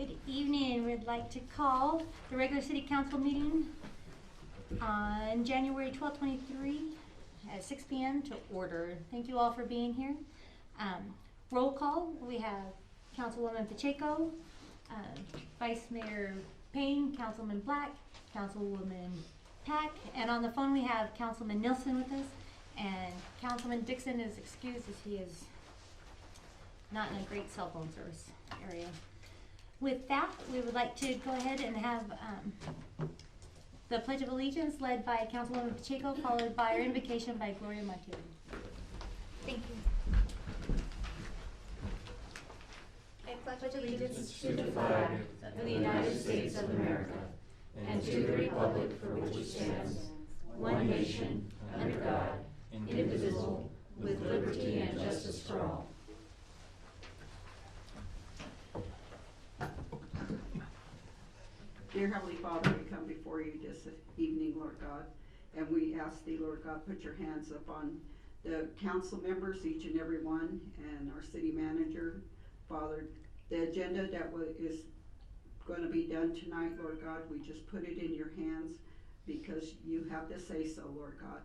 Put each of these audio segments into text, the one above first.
Good evening. We'd like to call the regular city council meeting on January 12, 23 at 6 p.m. to order. Thank you all for being here. Roll call, we have Councilwoman Pacheco, Vice Mayor Payne, Councilman Black, Councilwoman Pack, and on the phone we have Councilman Nilsson with us, and Councilman Dixon is excused as he is not in a great cell phone service area. With that, we would like to go ahead and have the Pledge of Allegiance led by Councilwoman Pacheco, followed by our invocation by Gloria Montero. Thank you. I pledge allegiance to the flag of the United States of America and to the republic for which it stands, one nation, under God, indivisible, with liberty and justice for all. Dear Heavenly Father, we come before you this evening, Lord God, and we ask thee, Lord God, put your hands upon the council members, each and every one, and our city manager. Father, the agenda that is going to be done tonight, Lord God, we just put it in your hands because you have to say so, Lord God.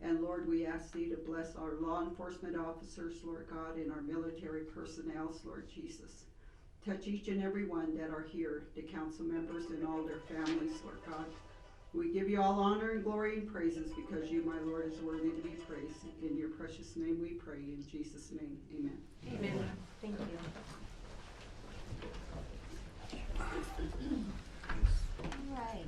And Lord, we ask thee to bless our law enforcement officers, Lord God, and our military personnel, Lord Jesus. Touch each and every one that are here, the council members and all their families, Lord God. We give you all honor and glory and praises because you, my Lord, is worthy to be praised. In your precious name we pray. In Jesus' name, amen. Amen. Thank you. All right.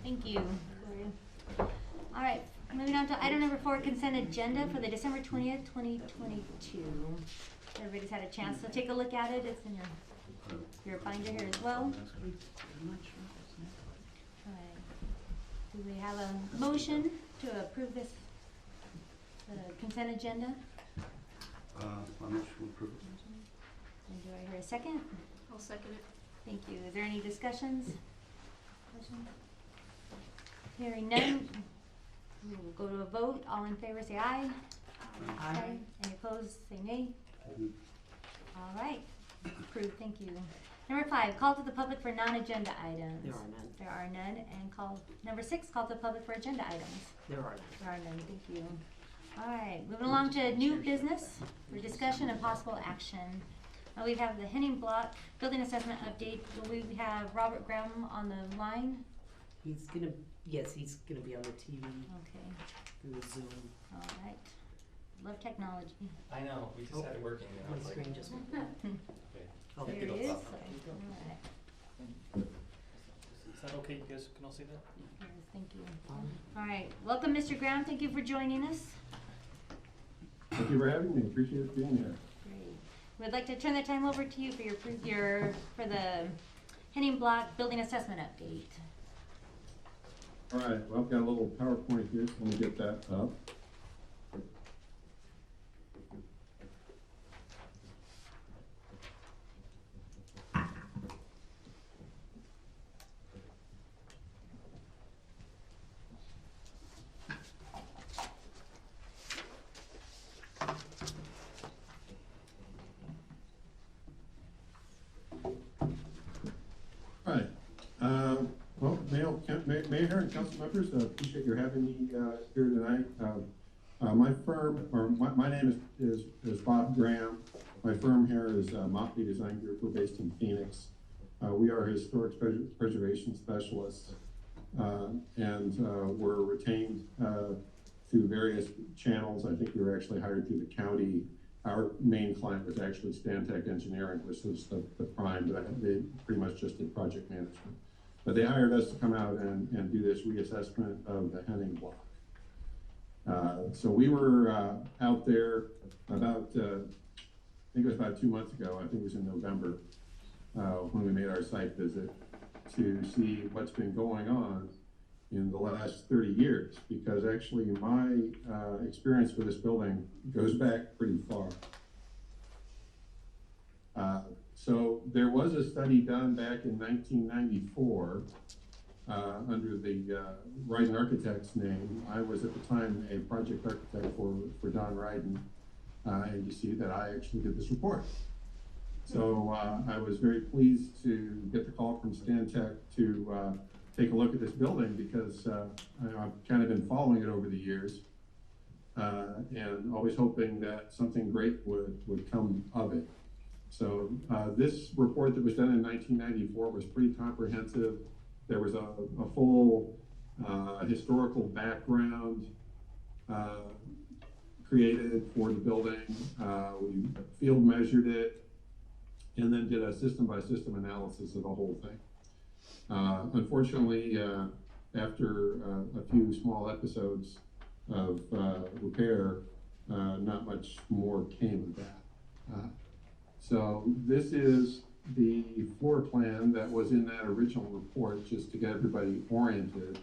Thank you, Gloria. All right. Moving on to item number 4, consent agenda for the December 20th, 2022. Everybody's had a chance to take a look at it. It's in your binder here as well. Right. Do we have a motion to approve this consent agenda? I'm not sure approve it. And do I hear a second? I'll second it. Thank you. Is there any discussions? Questions? Hearing none, we will go to a vote. All in favor say aye. Aye. Any opposed say nay. All right. Approved. Thank you. Number 5, call to the public for non-agenda items. There are none. There are none. And call number 6, call to the public for agenda items. There are none. There are none. Thank you. All right. Moving along to new business for discussion and possible action. We have the Henning Block building assessment update. Will we have Robert Graham on the line? He's gonna be on the TV Okay. through Zoom. All right. Love technology. I know, we just had it working. And I My was like, screen just went. okay. Oh, There There it you is. go. All right. Is that okay? You guys can all see that? Yes, thank you. All right. Welcome, Mr. Graham. Thank you for joining us. Thank you for having me. Appreciate being here. Great. We'd like to turn the time over to you for the Henning Block building assessment update. All right. Well, I've got a little PowerPoint here, so let me get that up. All right. Well, Mayor and council members, appreciate your having me here tonight. My name is Bob Graham. My firm here is Motley Design Group. We're based in Phoenix. We are historic preservation specialists, and we're retained through various channels. I think we were actually hired through the county. Our main client was actually Stantec Engineering, which was the prime, but they pretty much just did project management. But they hired us to come out and do this reassessment of the Henning Block. So we were out there about, I think it was about 2 months ago, I think it was in November, when we made our site visit to see what's been going on in the last 30 years, because actually my experience with this building goes back pretty far. So there was a study done back in 1994 under the Ryden Architects name. I was at the time a project architect for Don Ryden, and you see that I actually did this report. So I was very pleased to get the call from Stantec to take a look at this building because I've kind of been following it over the years and always hoping that something great would come of it. So this report that was done in 1994 was pretty comprehensive. There was a full historical background created for the building. We field measured it and then did a system-by-system analysis of the whole thing. Unfortunately, after a few small episodes of repair, not much more came of that. So this is the floor plan that was in that original report, just to get everybody oriented.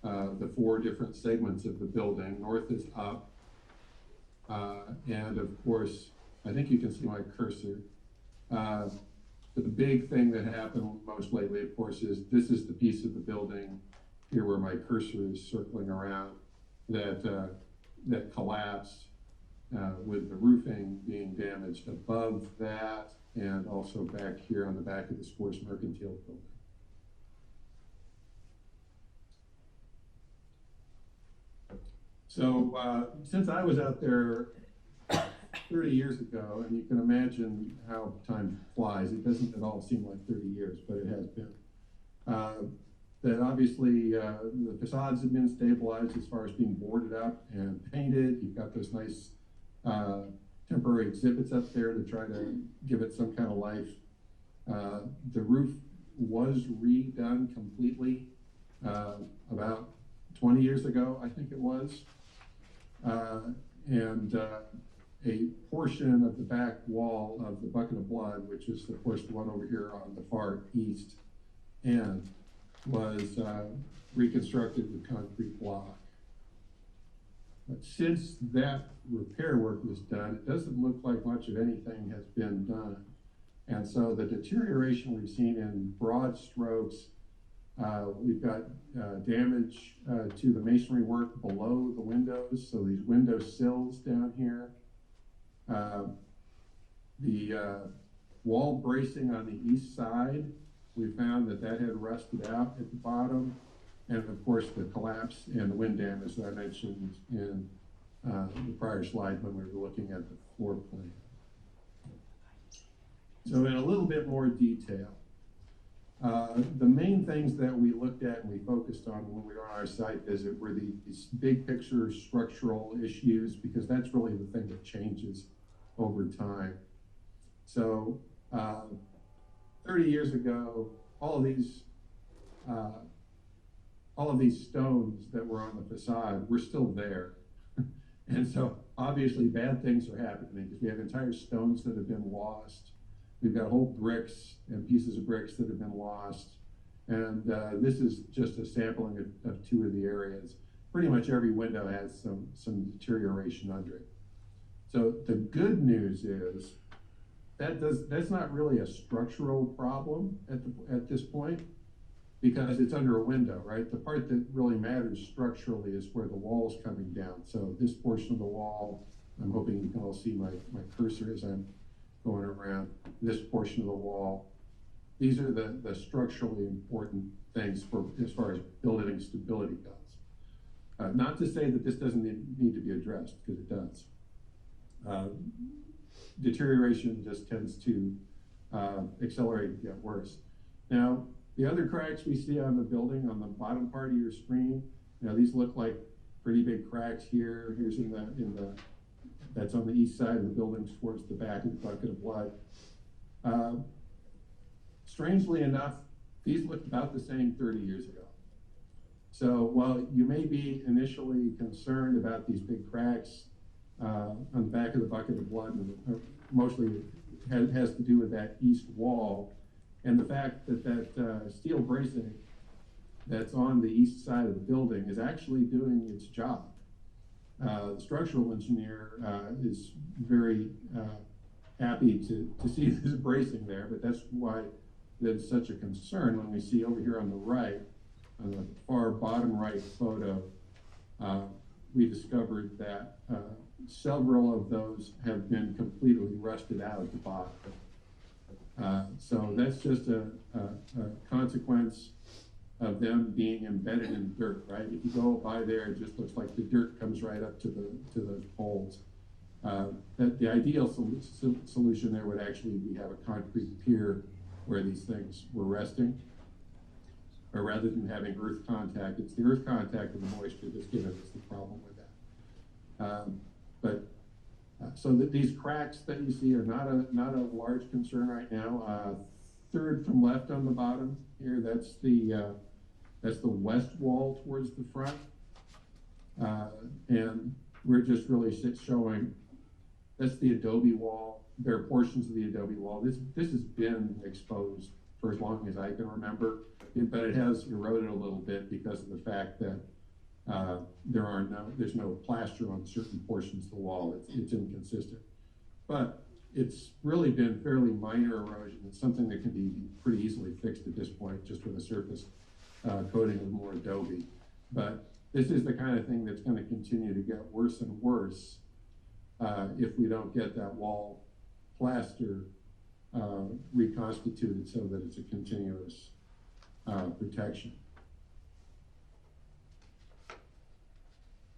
The 4 different segments of the building. North is up, and of course, I think you can see my cursor. The big thing that happened most lately, of course, is this is the piece of the building here where my cursor is circling around that collapsed, with the roofing being damaged above that and also back here on the back of the Sports Mercantile building. So since I was out there 30 years ago, and you can imagine how time flies, it doesn't at all seem like 30 years, but it has been. That obviously the facades have been stabilized as far as being boarded up and painted. You've got those nice temporary exhibits up there to try to give it some kind of life. The roof was redone completely about 20 years ago, I think it was. And a portion of the back wall of the Bucket of Blood, which is of course the one over here on the far east end, was reconstructed with concrete block. But since that repair work was done, it doesn't look like much of anything has been done. And so the deterioration we've seen in broad strokes, we've got damage to the masonry work below the windows. So these window sills down here, the wall bracing on the east side, we found that had rusted out at the bottom. And of course, the collapse and the wind damage that I mentioned in the prior slide when we were looking at the floor plan. So in a little bit more detail, the main things that we looked at and we focused on when we were on our site visit were these big picture structural issues, because that's really the thing that changes over time. So 30 years ago, all of these stones that were on the facade were still there. And so obviously bad things are happening because we have entire stones that have been lost. We've got whole bricks and pieces of bricks that have been lost. And this is just a sampling of 2 of the areas. Pretty much every window has some deterioration under it. So the good news is that's not really a structural problem at this point, because it's under a window, right? The part that really matters structurally is where the wall's coming down. So this portion of the wall, I'm hoping you can all see my cursor as I'm going around this portion of the wall. These are the structurally important things as far as building stability goes. Not to say that this doesn't need to be addressed, because it does. Deterioration just tends to accelerate and get worse. Now, the other cracks we see on the building on the bottom part of your screen, these look like pretty big cracks here. Here's that's on the east side of the building towards the back of the Bucket of Blood. Strangely enough, these look about the same 30 years ago. So while you may be initially concerned about these big cracks on the back of the Bucket of Blood, and mostly has to do with that east wall, and the fact that steel bracing that's on the east side of the building is actually doing its job. The structural engineer is very happy to see this bracing there, but that's why there's such a concern when we see over here on the right, on the far bottom right photo, we discovered that several of those have been completely rusted out at the bottom. So that's just a consequence of them being embedded in dirt, right? If you go by there, it just looks like the dirt comes right up to those poles. That the ideal solution there would actually be have a concrete pier where these things were resting. Or rather than having earth contact, it's the earth contact and the moisture that's given us the problem with that. So that these cracks that you see are not a large concern right now. Third from left on the bottom here, that's the west wall towards the front. And we're just really showing, that's the adobe wall. There are portions of the adobe wall. This has been exposed for as long as I can remember, but it has eroded a little bit because of the fact that there's no plaster on certain portions of the wall. It's inconsistent, but it's really been fairly minor erosion. It's something that can be pretty easily fixed at this point, just with a surface coating of more adobe. But this is the kind of thing that's going to continue to get worse and worse if we don't get that wall plaster reconstituted so that it's a continuous protection.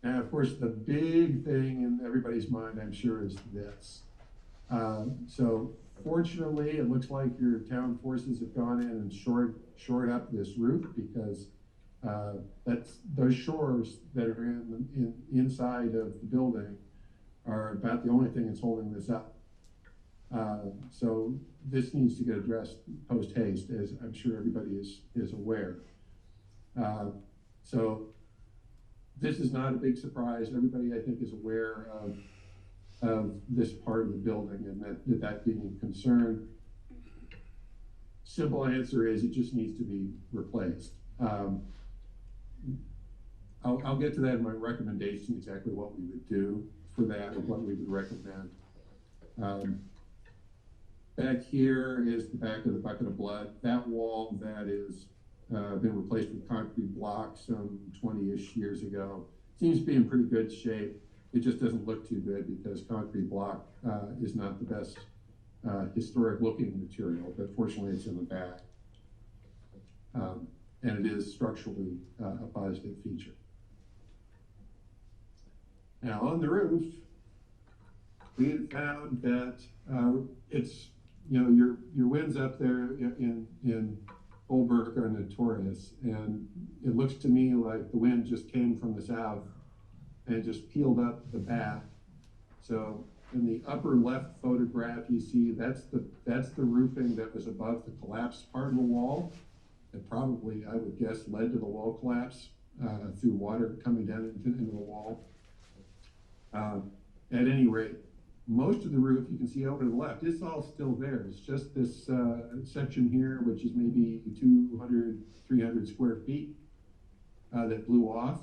Now, of course, the big thing in everybody's mind, I'm sure, is this. So fortunately, it looks like your town forces have gone in and shored up this roof, because those shores that are inside of the building are about the only thing that's holding this up. So this needs to get addressed post haste, as I'm sure everybody is aware. So this is not a big surprise. Everybody, I think, is aware of this part of the building and that being a concern. Simple answer is it just needs to be replaced. I'll get to that in my recommendation, exactly what we would do for that and what we would recommend. Back here is the back of the bucket of blood. That wall that is been replaced with concrete blocks some 20-ish years ago seems to be in pretty good shape. It just doesn't look too good because concrete block is not the best historic looking material, but fortunately it's in the back. And it is structurally a positive feature. Now on the roof, we had found that it's, your winds up there in Holbrook are notorious, and it looks to me like the wind just came from the south and just peeled up the back. So in the upper left photograph, you see that's the roofing that was above the collapsed part of the wall. It probably, I would guess, led to the wall collapse through water coming down into the wall. At any rate, most of the roof you can see over to the left, it's all still there. It's just this section here, which is maybe 200, 300 square feet that blew off.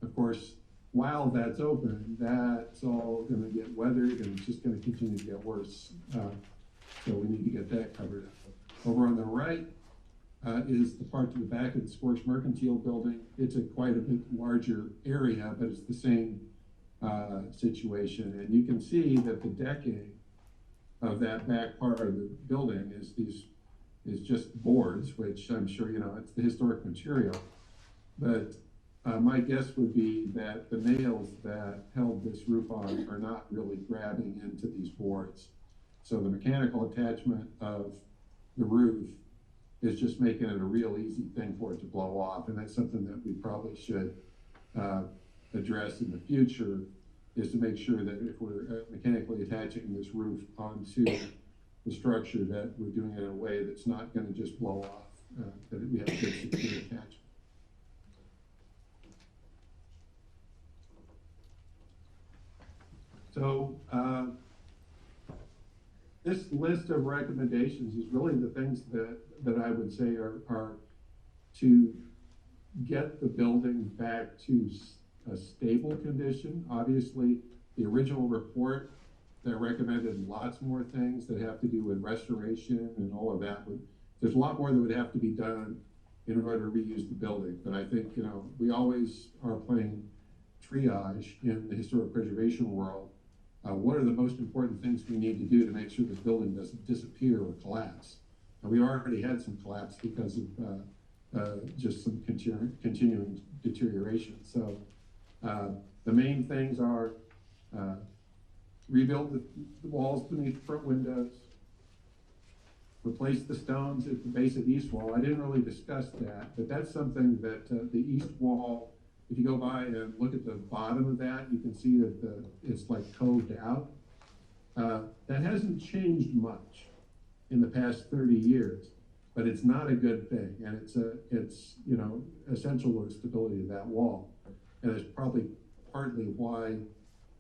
Of course, while that's open, that's all going to get weathered and it's just going to continue to get worse. So we need to get that covered up. Over on the right is the part to the back of the Squirks Mercantile building. It's quite a bit larger area, but it's the same situation, and you can see that the decking of that back part of the building is just boards, which I'm sure it's the historic material. But my guess would be that the nails that held this roof on are not really grabbing into these boards. So the mechanical attachment of the roof is just making it a real easy thing for it to blow off, and that's something that we probably should address in the future, is to make sure that if we're mechanically attaching this roof onto the structure, that we're doing it in a way that's not going to just blow off, that we have a good secure attachment. So this list of recommendations is really the things that I would say are to get the building back to a stable condition. Obviously, the original report that recommended lots more things that have to do with restoration and all of that. There's a lot more that would have to be done in order to reuse the building. But I think, we always are playing triage in the historic preservation world. what are the most important things we need to do to make sure this building doesn't disappear or collapse? And we already had some collapse because of just some continuing deterioration. So the main things are rebuild the walls beneath the front windows, replace the stones at the base of the east wall. I didn't really discuss that, but that's something that the east wall, if you go by and look at the bottom of that, you can see that it's like coved out. That hasn't changed much in the past 30 years, but it's not a good thing, and it's you know, essential to the stability of that wall, and it's probably partly why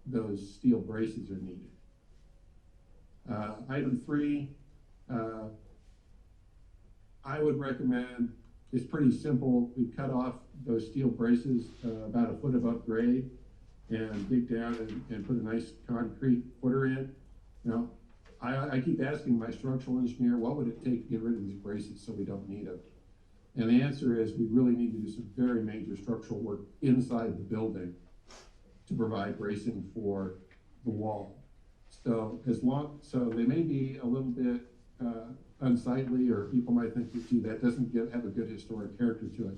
those steel braces are needed. Item 3, I would recommend, it's pretty simple. We cut off those steel braces about a foot above grade and dig down and put a nice concrete footer in. Now, I keep asking my structural engineer, what would it take to get rid of these braces so we don't need them? And the answer is we really need to do some very major structural work inside the building to provide bracing for the wall. So so they may be a little bit unsightly, or people might think that, gee, that doesn't have a good historic character to it.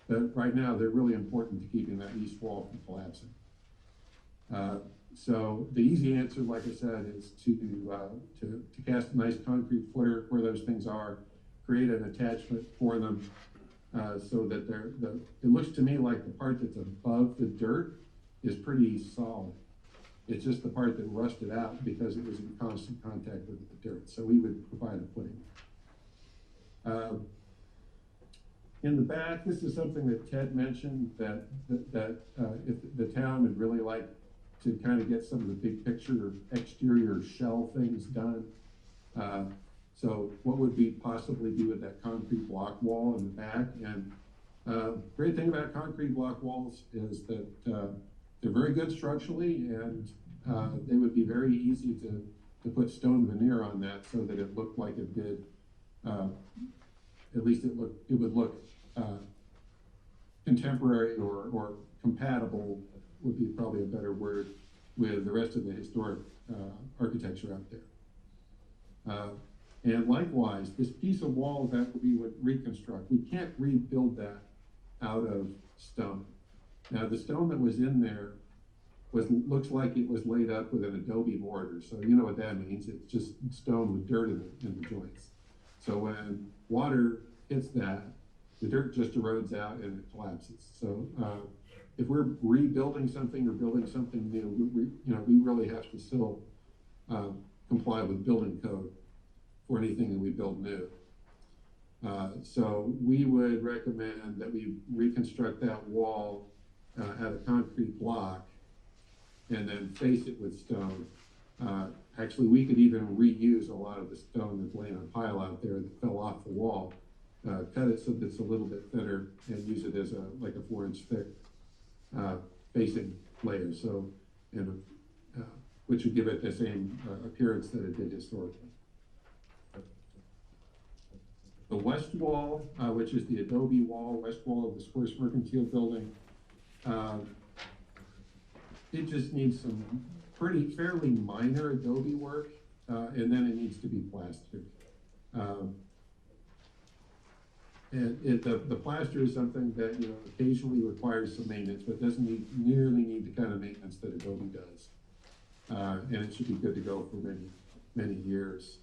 But right now, they're really important to keeping that east wall from collapsing. So the easy answer, like I said, is to cast a nice concrete footer where those things are, create an attachment for them, so that it looks to me like the part that's above the dirt is pretty solid. It's just the part that rusted out because it was in constant contact with the dirt. So we would provide a footing. In the back, this is something that Ted mentioned, that if the town would really like to kind of get some of the big picture exterior shell things done. So what would we possibly do with that concrete block wall in the back? And great thing about concrete block walls is that they're very good structurally, and they would be very easy to put stone veneer on that so that it looked like it did. At least it would look contemporary or compatible would be probably a better word with the rest of the historic architecture out there. And likewise, this piece of wall that we would reconstruct, we can't rebuild that out of stone. Now, the stone that was in there looks like it was laid up with an adobe mortar, so you know what that means. It's just stone with dirt in the joints. So when water hits that, the dirt just erodes out and it collapses. So if we're rebuilding something or building something new, we really have to still comply with building code for anything that we build new. So we would recommend that we reconstruct that wall out of concrete block and then face it with stone. Actually, we could even reuse a lot of the stone that's laying on a pile out there that fell off the wall, cut it so that it's a little bit thinner, and use it as like a 4-inch thick facing layer. So, which would give it the same appearance that it did historically. The west wall, which is the adobe wall, west wall of the Square Mercantile building, it just needs some fairly minor adobe work, and then it needs to be plastered. And the plaster is something that occasionally requires some maintenance, but doesn't nearly need the kind of maintenance that adobe does. And it should be good to go for many years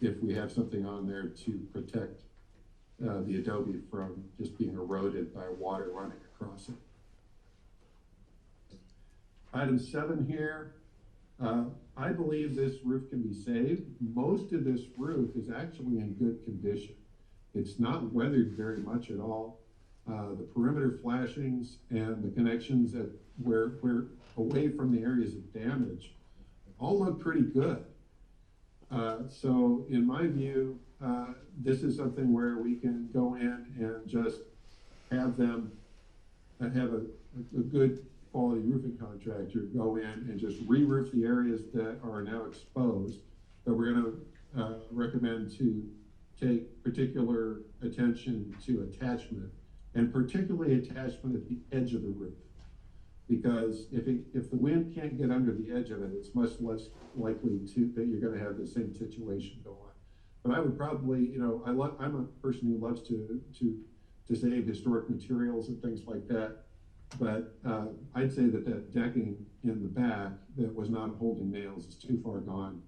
if we have something on there to protect the adobe from just being eroded by water running across it. Item 7 here, I believe this roof can be saved. Most of this roof is actually in good condition. It's not weathered very much at all. The perimeter flashings and the connections that were away from the areas of damage all look pretty good. So in my view, this is something where we can go in and just have them have a good quality roofing contractor go in and just re-roof the areas that are now exposed, but we're going to recommend to take particular attention to attachment, and particularly attachment at the edge of the roof. Because if the wind can't get under the edge of it, it's much less likely that you're gonna have the same situation go on. But I would probably, I'm a person who loves to save historic materials and things like that. But I'd say that decking in the back that was not holding nails is too far gone.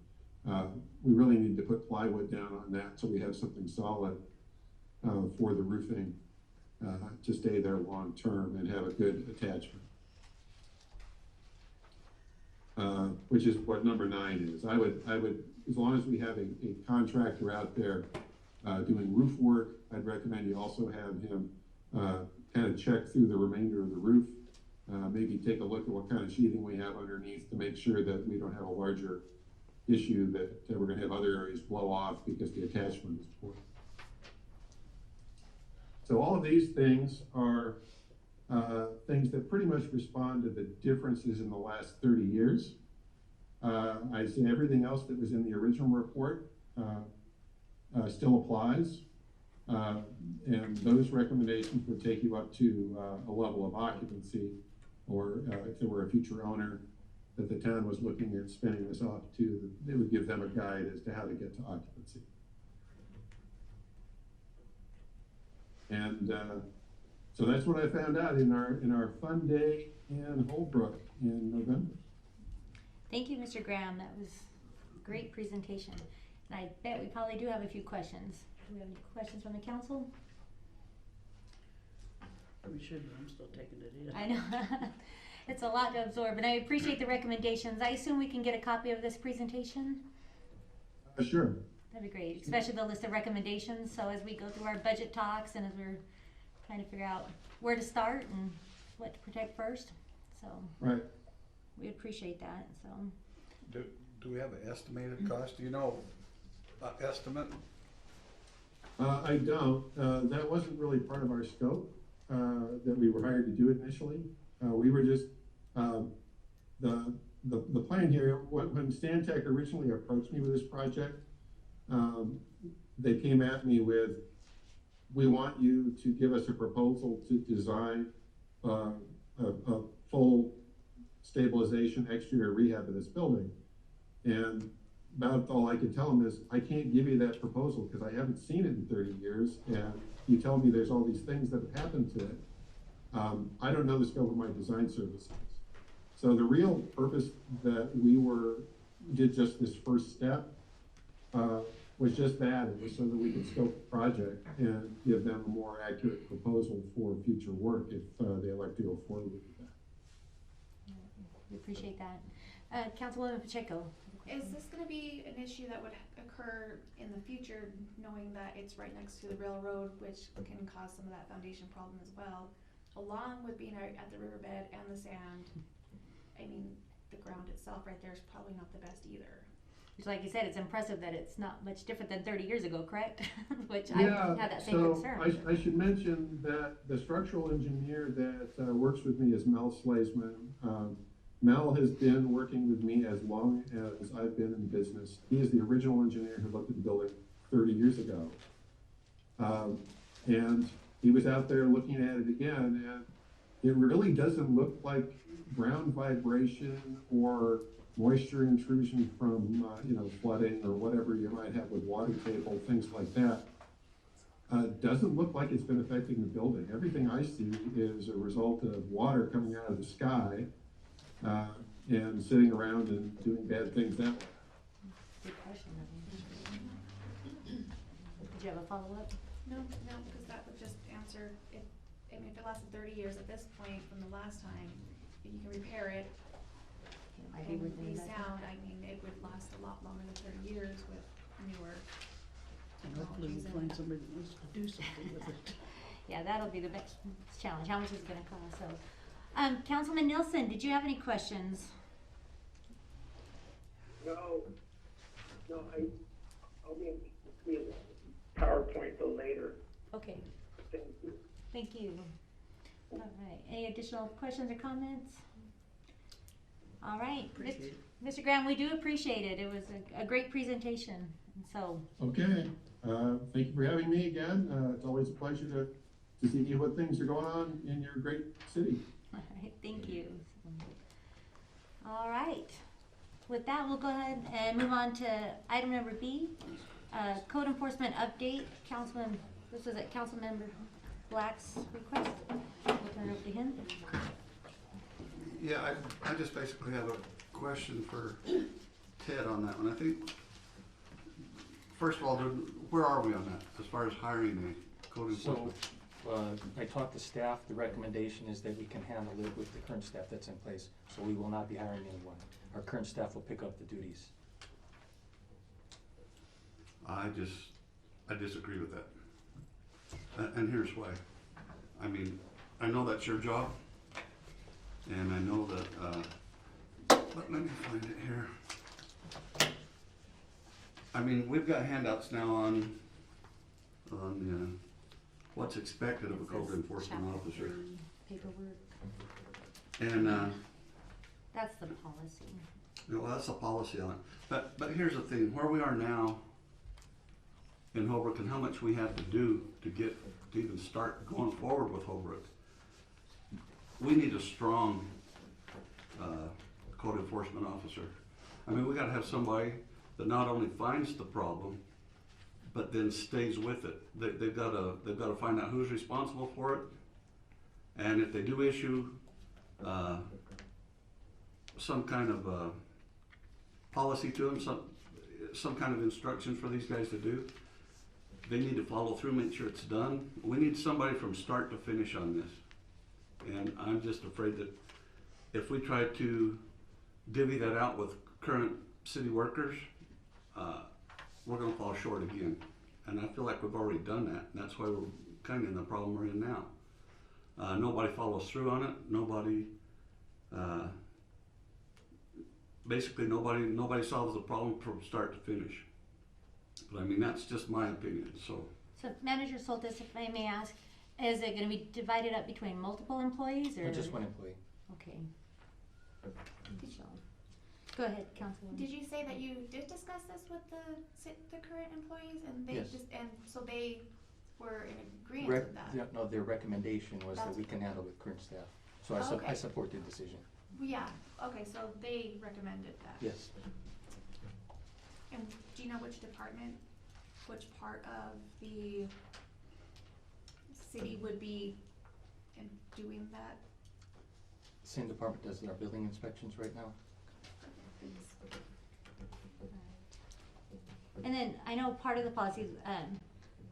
We really need to put plywood down on that so we have something solid for the roofing to stay there long term and have a good attachment. Which is what number 9 is. I would, as long as we have a contractor out there doing roof work, I'd recommend you also have him kind of check through the remainder of the roof. Maybe take a look at what kind of sheathing we have underneath to make sure that we don't have a larger issue that we're gonna have other areas blow off because the attachment is poor. So all of these things are things that pretty much respond to the differences in the last 30 years. I say everything else that was in the original report still applies. And those recommendations would take you up to a level of occupancy, or if there were a future owner that the town was looking at spinning this off to, it would give them a guide as to how to get to occupancy. And so that's what I found out in our fun day in Holbrook in November. Thank you, Mr. Graham. That was a great presentation. And I bet we probably do have a few questions. Do we have any questions from the council? We should, but I'm still taking it in. I know. It's a lot to absorb, and I appreciate the recommendations. I assume we can get a copy of this presentation? Sure. That'd be great, especially the list of recommendations. So as we go through our budget talks and as we're trying to figure out where to start and what to protect first. So Right. we appreciate that. So Do we have an estimated cost? Do you know, estimate? I don't. That wasn't really part of our scope that we were hired to do it initially. We were just the plan here. When Stantec originally approached me with this project, they came at me with, "We want you to give us a proposal to design a full stabilization exterior rehab of this building." And about all I could tell them is, I can't give you that proposal because I haven't seen it in 30 years, and you tell me there's all these things that have happened to it. I don't know the scope of my design services. So the real purpose that we did just this first step was just that. It was so that we could scope the project and give them a more accurate proposal for future work if they elect to go forward with that. we appreciate that. Councilwoman Pacheco. Is this gonna be an issue that would occur in the future, knowing that it's right next to the railroad, which can cause some of that foundation problem as well, along with being at the riverbed and the sand? I mean, the ground itself right there is probably not the best either. Which, like you said, it's impressive that it's not much different than 30 years ago, correct? Which Yeah, I had that same concern. I should mention that the structural engineer that works with me is Mel Slaisman. Mel has been working with me as long as I've been in business. He is the original engineer who looked at the building 30 years ago. And he was out there looking at it again, and it really doesn't look like ground vibration or moisture intrusion from flooding or whatever you might have with water table, things like that. Doesn't look like it's been affecting the building. Everything I see is a result of water coming out of the sky and sitting around and doing bad things that way. Good question. Did you have a follow-up? No, because that would just answer, if it lasted 30 years at this point from the last time, if you can repair it and re-sound, it would last a lot longer than 30 years with newer And hopefully we'll find somebody that wants to do something with it. Yeah, that'll be the next challenge. How much is it gonna cost? So, Councilman Nielsen, did you have any questions? No, I'll be in PowerPoint till later. Okay, Thank you. thank you. All right, any additional questions or comments? All right, Appreciate it. Mr. Graham, we do appreciate it. It was a great presentation, and so. Okay, thank you for having me again. It's always a pleasure to see what things are going on in your great city. All right, thank you. All right. With that, we'll go ahead and move on to item number B, code enforcement update. This was at Councilmember Black's request. We'll turn it over to him. Yeah, I just basically have a question for Ted on that one. I think, first of all, where are we on that as far as hiring a code enforcement? So, I talked to staff, the recommendation is that we can handle it with the current staff that's in place, so we will not be hiring anyone. Our current staff will pick up the duties. I disagree with that. And here's why. I mean, I know that's your job, and I know that, let me find it here. I mean, we've got handouts now on what's expected of a code enforcement Chapter officer. 3, paperwork. And, That's the policy. well, that's a policy on it. But here's the thing, where we are now in Holbrook and how much we have to do to even start going forward with Holbrook. We need a strong code enforcement officer. I mean, we gotta have somebody that not only finds the problem, but then stays with it. They've gotta find out who's responsible for it. And if they do issue some kind of policy to them, some kind of instructions for these guys to do, they need to follow through, make sure it's done. We need somebody from start to finish on this. And I'm just afraid that if we try to divvy that out with current city workers, we're gonna fall short again. And I feel like we've already done that, and that's why we're kinda in the problem we're in now. Nobody follows through on it, basically nobody solves the problem from start to finish. But I mean, that's just my opinion, so. So Manager Soltis, if I may ask, is it gonna be divided up between multiple employees or? Just one employee. Okay. So, go ahead, Councilwoman. Did you say that you did discuss this with the current employees and they Yes. so they were in agreement with that? No, their recommendation was that That's- we can handle with current staff. So Okay. I support the decision. Well, yeah, okay, so they recommended that. Yes. And do you know which department, which part of the city would be in doing that? Same department does our building inspections right now. And then I know part of the policies,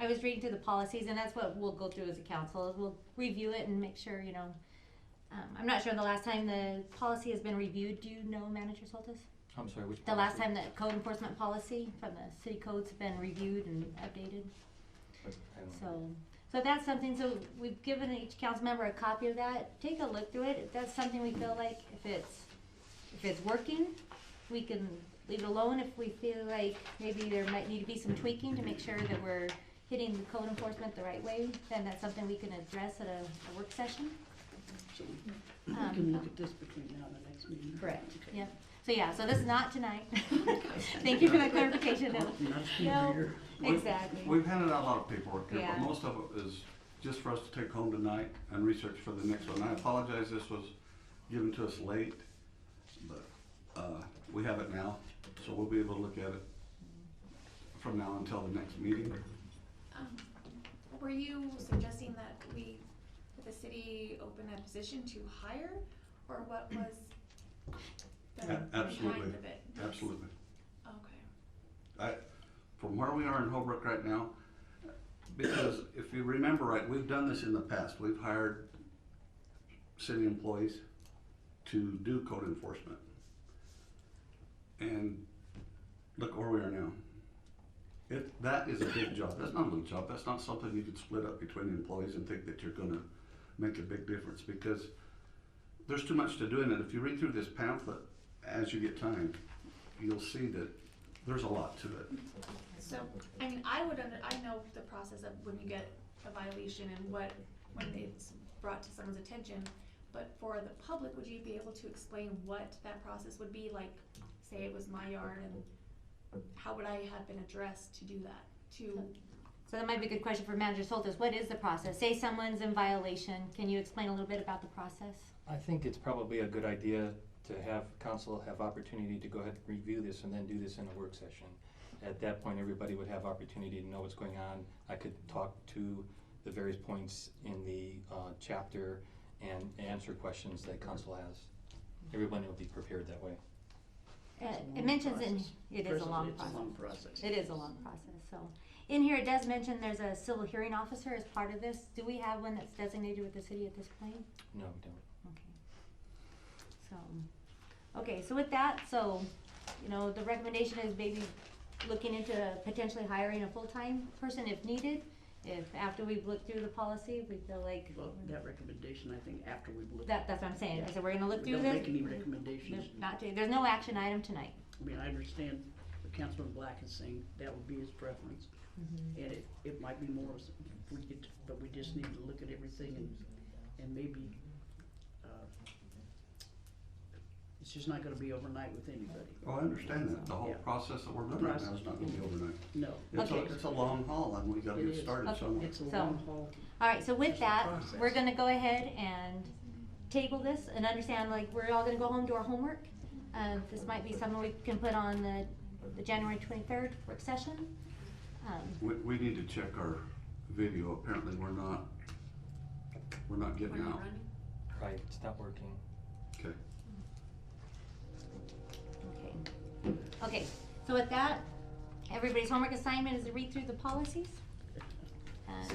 I was reading through the policies and that's what we'll go through as a council, is we'll review it and make sure, you know. I'm not sure the last time the policy has been reviewed. Do you know, Manager Soltis? I'm sorry, which The last policy? time that code enforcement policy from the city codes have been reviewed and updated? I don't know. So that's something, so we've given each council member a copy of that. Take a look through it. If that's something we feel like, if it's working, we can leave it alone. If we feel like maybe there might need to be some tweaking to make sure that we're hitting the code enforcement the right way, then that's something we can address at a work session. So we can look at this between now and the next meeting. Correct, Okay. yeah. So this is not tonight. Thank you for that clarification, though. Not a speed No. reader. Exactly. We've handed out a lot of paperwork here, Yeah. but most of it is just for us to take home tonight and research for the next one. I apologize, this was given to us late, but we have it now, so we'll be able to look at it from now until the next meeting. Were you suggesting that the city open a position to hire, or what was the Absolutely. behind of it? Absolutely. Okay. From where we are in Holbrook right now, because if you remember right, we've done this in the past. We've hired city employees to do code enforcement. And look where we are now. That is a big job. That's not a little job. That's not something you could split up between employees and think that you're gonna make a big difference, because there's too much to do in it. If you read through this pamphlet as you get time, you'll see that there's a lot to it. So, I mean, I know the process of when you get a violation and when it's brought to someone's attention, but for the public, would you be able to explain what that process would be? Like, say it was my yard, and how would I have been addressed to do that? So that might be a good question for Manager Soltis. What is the process? Say someone's in violation. Can you explain a little bit about the process? I think it's probably a good idea to have council have opportunity to go ahead and review this and then do this in a work session. At that point, everybody would have opportunity to know what's going on. I could talk to the various points in the chapter and answer questions that council has. Everyone will be prepared that way. It mentions it is a long It's a process. long process. It is a long process, so. In here, it does mention there's a civil hearing officer as part of this. Do we have one that's designated with the city at this point? No, we don't. Okay. So, okay, so with that, so, you know, the recommendation is maybe looking into potentially hiring a full-time person if needed. If after we've looked through the policy, we feel like. Well, that recommendation, I think, after we've looked. That's what I'm saying. Yeah. I said, we're gonna look We through don't this. make any recommendations. There's no action item tonight. I mean, I understand what Councilman Black is saying, that would be his preference. Mm-hmm. And it might be more, if we get, but we just need to look at everything and maybe, it's just not gonna be overnight with anybody. Oh, I understand that. The whole Yeah. process that we're doing right now is not gonna be overnight. No. It's a long haul, and we gotta It get is. started Okay. somewhere. It's a So- long haul. All right, so with It's a that, process. we're gonna go ahead and table this and understand, like, we're all gonna go home, do our homework. This might be something we can put on the January 23rd work session. We need to check our video. Apparently, we're not getting out. Right, it's not working. Okay. Okay, so with that, everybody's homework assignment is to read through the policies.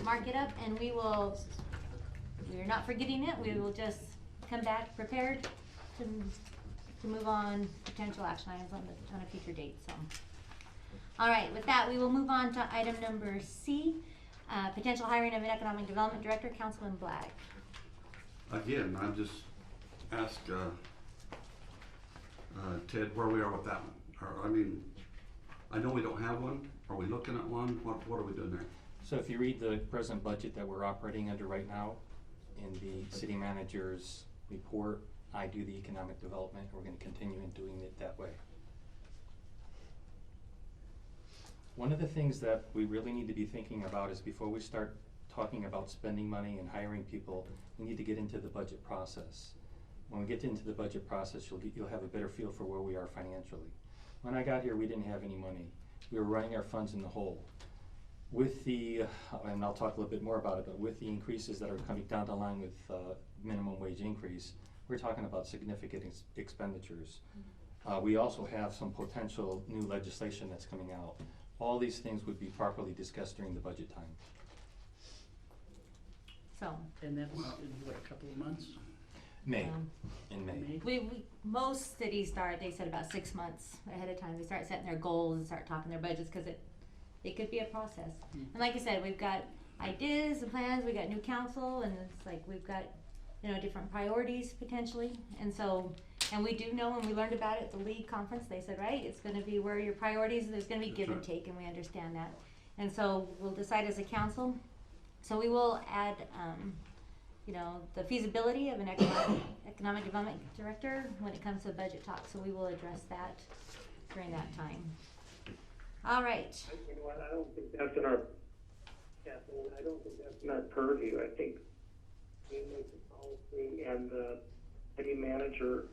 Mark it up, and we're not forgetting it, we will just come back prepared to move on potential action items on a future date, so. All right, with that, we will move on to item number C, potential hiring of an economic development director, Councilman Black. Again, I just ask Ted where we are with that one. Or, I mean, I know we don't have one. Are we looking at one? What are we doing there? So if you read the present budget that we're operating under right now, in the city manager's report, I do the economic development. We're gonna continue in doing it that way. One of the things that we really need to be thinking about is before we start talking about spending money and hiring people, we need to get into the budget process. When we get into the budget process, you'll have a better feel for where we are financially. When I got here, we didn't have any money. We were running our funds in the hole. With the, and I'll talk a little bit more about it, but with the increases that are coming down the line with minimum wage increase, we're talking about significant expenditures. We also have some potential new legislation that's coming out. All these things would be properly discussed during the budget time. So, And that's in what, a couple of months? May, in May. most cities start, they said about 6 months ahead of time, they start setting their goals and start talking their budgets, cause it could be a process. And like I said, we've got ideas and plans, we got new council, and it's like, we've got, you know, different priorities potentially, and so, and we do know when we learned about it at the league conference, they said, right, it's gonna be where your priorities, there's gonna be give and take, and we understand that. And so, we'll decide as a council, so we will add, you know, the feasibility of an economic development director when it comes to budget talk, so we will address that during that time. All right, You know what, I don't think that's in our, Kathleen, I don't think that's in our purview. I think we make the policy and the city manager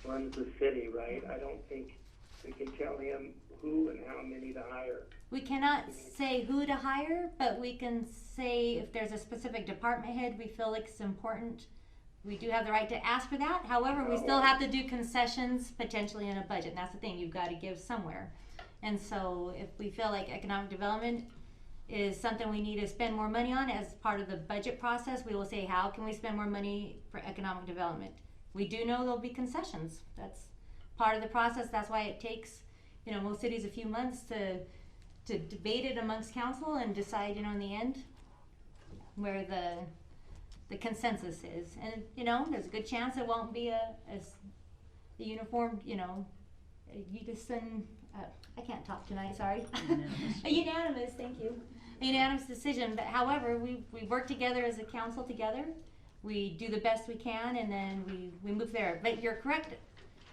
runs the city, right? I don't think we can tell him who and how many to hire. we cannot say who to hire, but we can say if there's a specific department head we feel like it's important, we do have the right to ask for that. However, we still have to do concessions potentially in a budget, and that's the thing, you've gotta give somewhere. And so if we feel like economic development is something we need to spend more money on as part of the budget process, we will say, how can we spend more money for economic development? We do know there'll be concessions. That's part of the process. That's why it takes, you know, most cities a few months to debate it amongst council and decide, you know, in the end where the consensus is. And, you know, there's a good chance it won't be a uniform, you know, a unison, I can't talk tonight, sorry. Unanimous. A unanimous, thank you. A unanimous decision, but however, we work together as a council together. We do the best we can, and then we move there. But you're correct,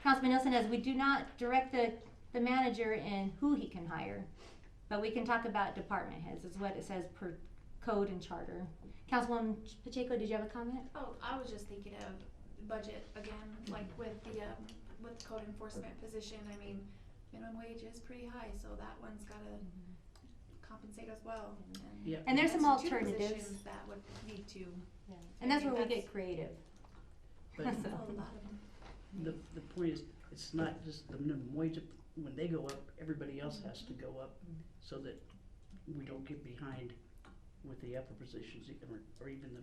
Councilman Nelson, as we do not direct the manager in who he can hire, but we can talk about department heads, is what it says per code and charter. Councilwoman Pacheco, did you have a comment? Oh, I was just thinking of budget again, like with the with code enforcement position, I mean, minimum wage is pretty high, so that one's gotta compensate as well. Yeah. And there's some that's two alternatives. positions that would need to, And that's I where think we that's- get creative. But a lot of them. the point is, it's not just the minimum wage, when they go up, everybody else has to go up, so that we don't get behind with the upper positions, or even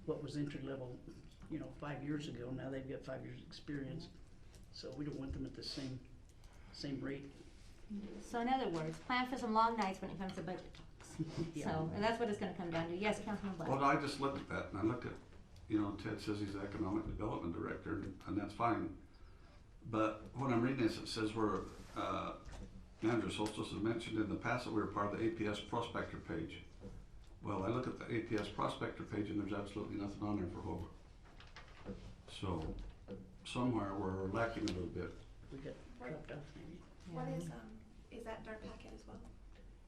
what was entry level, 5 years ago, now they've got 5 years' experience, so we don't want them at the same rate. So in other words, plan for some long nights when it comes to budget talks. Yeah. So, and that's what it's gonna come down to. Yes, Councilman Black? Well, I just looked at that and I looked at, Ted says he's the economic development director and that's fine. But when I'm reading this, it says where, Manager Soltis has mentioned in the past that we were part of the APS prospector page. Well, I look at the APS prospector page and there's absolutely nothing on there for Holbrook. So, somewhere we're lacking a little bit. We got dropped off maybe. What Yeah. is that in our packet as well?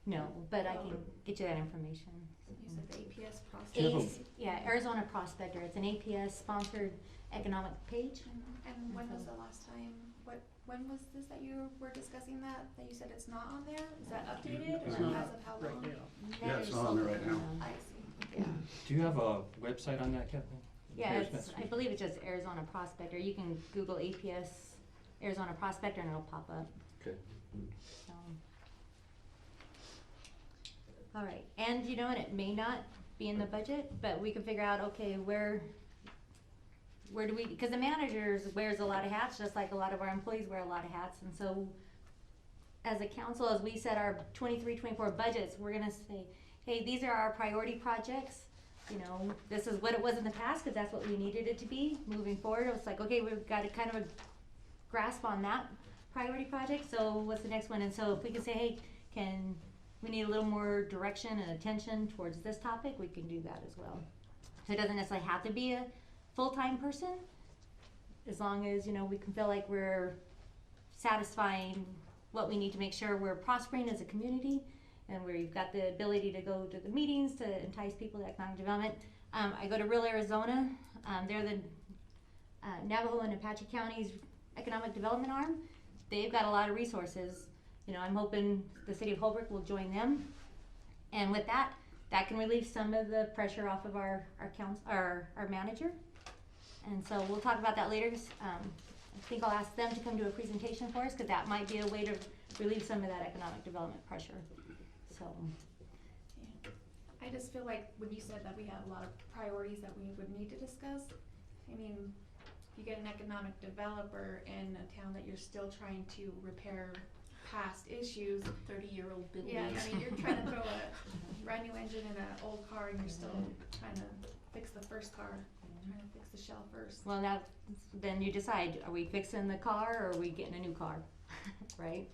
No, but I can get you that information. You said the APS process. Do you have a- Yeah, Arizona Prospector. It's an APS sponsored economic page. And when was the last time, when was this that you were discussing that you said it's not on there? Is that updated It's or not as of how right long? now. Yeah, it's not on there right now. I see. Yeah, Do you have a website on that, Kathleen? yeah, Here's it's, Matt I Street. believe it's just Arizona Prospector. You can Google APS Arizona Prospector and it'll pop up. Okay. So. All right, and and it may not be in the budget, but we can figure out, okay, where do we, because the managers wears a lot of hats, just like a lot of our employees wear a lot of hats, and so as a council, as we set our 23-24 budgets, we're gonna say, hey, these are our priority projects, this is what it was in the past, cause that's what we needed it to be. Moving forward, it was like, okay, we've got a kind of a grasp on that priority project, so what's the next one? And so if we can say, hey, we need a little more direction and attention towards this topic, we can do that as well. So it doesn't necessarily have to be a full-time person, as long as, we can feel like we're satisfying what we need to make sure we're prospering as a community, and we've got the ability to go to the meetings to entice people to economic development. I go to Real Arizona, they're the Navajo and Apache County's economic development arm. They've got a lot of resources. I'm hoping the city of Holbrook will join them. And with that can relieve some of the pressure off of our manager. And so we'll talk about that later. I think I'll ask them to come do a presentation for us, because that might be a way to relieve some of that economic development pressure. So. Yeah. I just feel like when you said that we have a lot of priorities that we would need to discuss, I mean, you get an economic developer in a town that you're still trying to repair past issues. 30-year-old buildings. Yeah, I mean, you're trying to throw a brand new engine in an old car and you're still trying to fix the first car, trying to fix the shell first. Well, then you decide, are we fixing the car or are we getting a new car, right?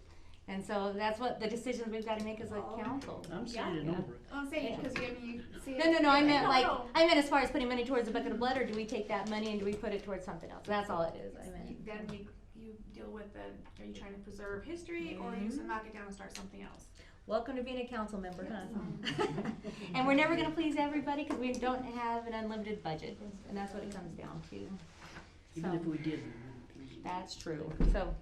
And so that's what the decisions we've got to make as a council. I'm saying it over. I'm saying, because you see it. No, I meant No. I meant as far as putting money towards a bucket of blood, or do we take that money and do we put it towards something else? That's all it is, I meant. Then you deal with are you trying to preserve history or are you just gonna knock it down and start something else? Welcome to being a council member, huh? And we're never gonna please everybody, because we don't have an unlimited budget, and that's what it comes down to. Even So, if we did, we wouldn't please you. that's true, so.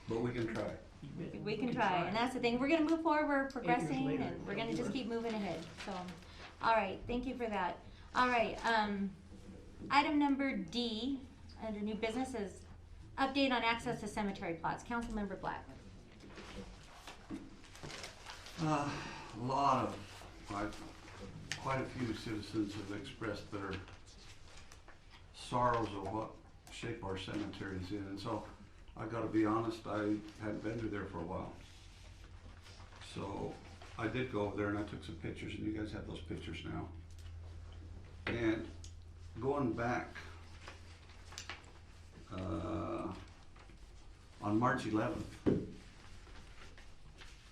But we can try. You bet. We can try, and that's the thing, we're gonna move forward, we're progressing, later, and we're gonna don't just worry. keep moving ahead, so. All right, thank you for that. All right, item number D, under new business, is update on access to cemetery plots. Councilmember Black. Quite a few citizens have expressed their sorrows of what shape our cemetery is in, and so I gotta be honest, I hadn't been through there for a while. So I did go over there and I took some pictures, and you guys have those pictures now. And going back, on March 11th,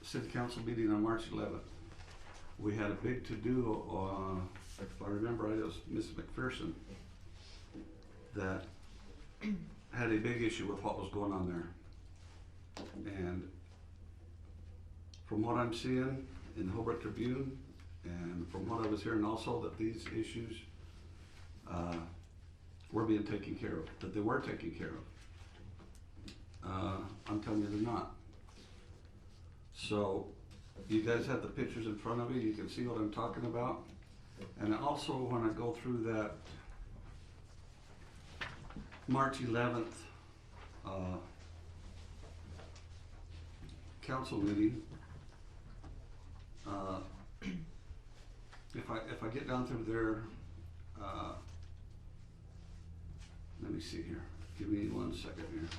city council meeting on March 11th, we had a big to-do, if I remember right, it was Miss McPherson that had a big issue with what was going on there. And from what I'm seeing in the Holbrook Tribune, and from what I was hearing also, that these issues were being taken care of, that they were taken care of. I'm telling you they're not. So, you guys have the pictures in front of you, you can see what I'm talking about. And also, when I go through that March 11th, council meeting, if I get down through there, let me see here, give me 1 second here.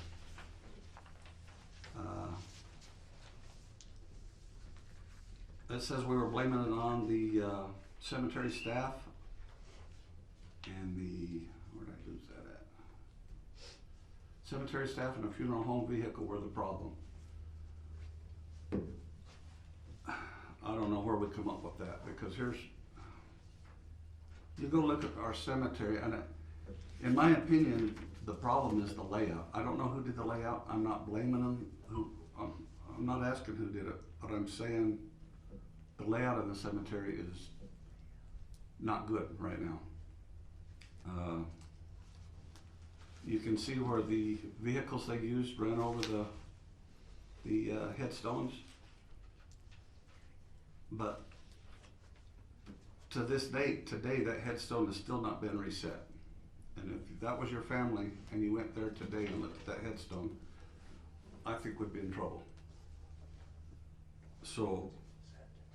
It says we were blaming it on the cemetery staff and where did I lose that at? Cemetery staff and a funeral home vehicle were the problem. I don't know where we come up with that, because you go look at our cemetery, and in my opinion, the problem is the layout. I don't know who did the layout, I'm not blaming them, I'm not asking who did it, but I'm saying the layout of the cemetery is not good right now. You can see where the vehicles they used ran over the headstones. But to this date, today, that headstone has still not been reset. And if that was your family and you went there today and looked at that headstone, I think we'd be in trouble. So,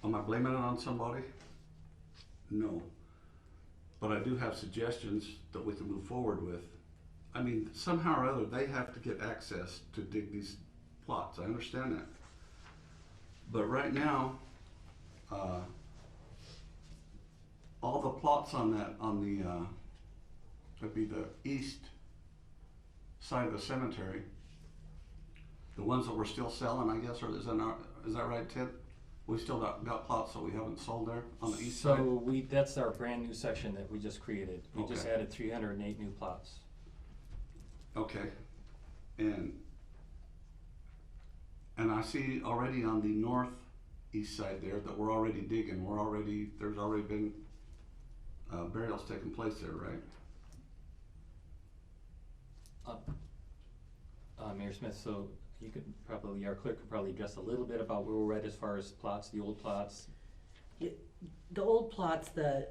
am I blaming it on somebody? No. But I do have suggestions that we can move forward with. I mean, somehow or other, they have to get access to dig these plots. I understand that. But right now, all the plots on that'd be the east side of the cemetery, the ones that we're still selling, I guess, or is that right, Ted? We still got plots that we haven't sold there on the east side? So that's our brand new section that we just created. We just Okay. added 308 new plots. Okay, and I see already on the northeast side there that we're already digging, there's already been burials taking place there, right? Mayor Smith, so you could probably, our clerk could probably address a little bit about where we're at as far as plots, the old plots. The old plots, the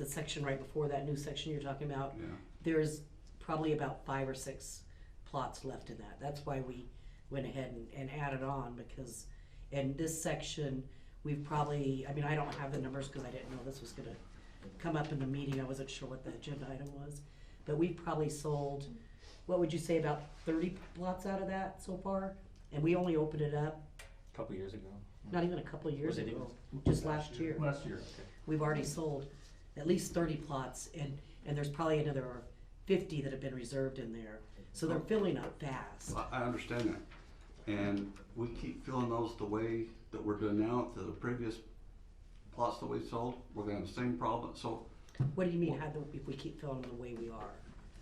section right before that new section you're talking about, Yeah. there's probably about 5 or 6 plots left in that. That's why we went ahead and added on, because in this section, we've probably, I mean, I don't have the numbers because I didn't know this was gonna come up in the meeting. I wasn't sure what the agenda item was. But we've probably sold, what would you say, about 30 plots out of that so far? And we only opened it up A couple years ago. not even a couple of years Was it ago, just last year. Last year, okay. We've already sold at least 30 plots, and there's probably another 50 that have been reserved in there. So they're filling up fast. I understand that, and we keep filling those the way that we're doing now. To the previous plots that we sold, we're gonna have the same problem, so. What do you mean, if we keep filling them the way we are?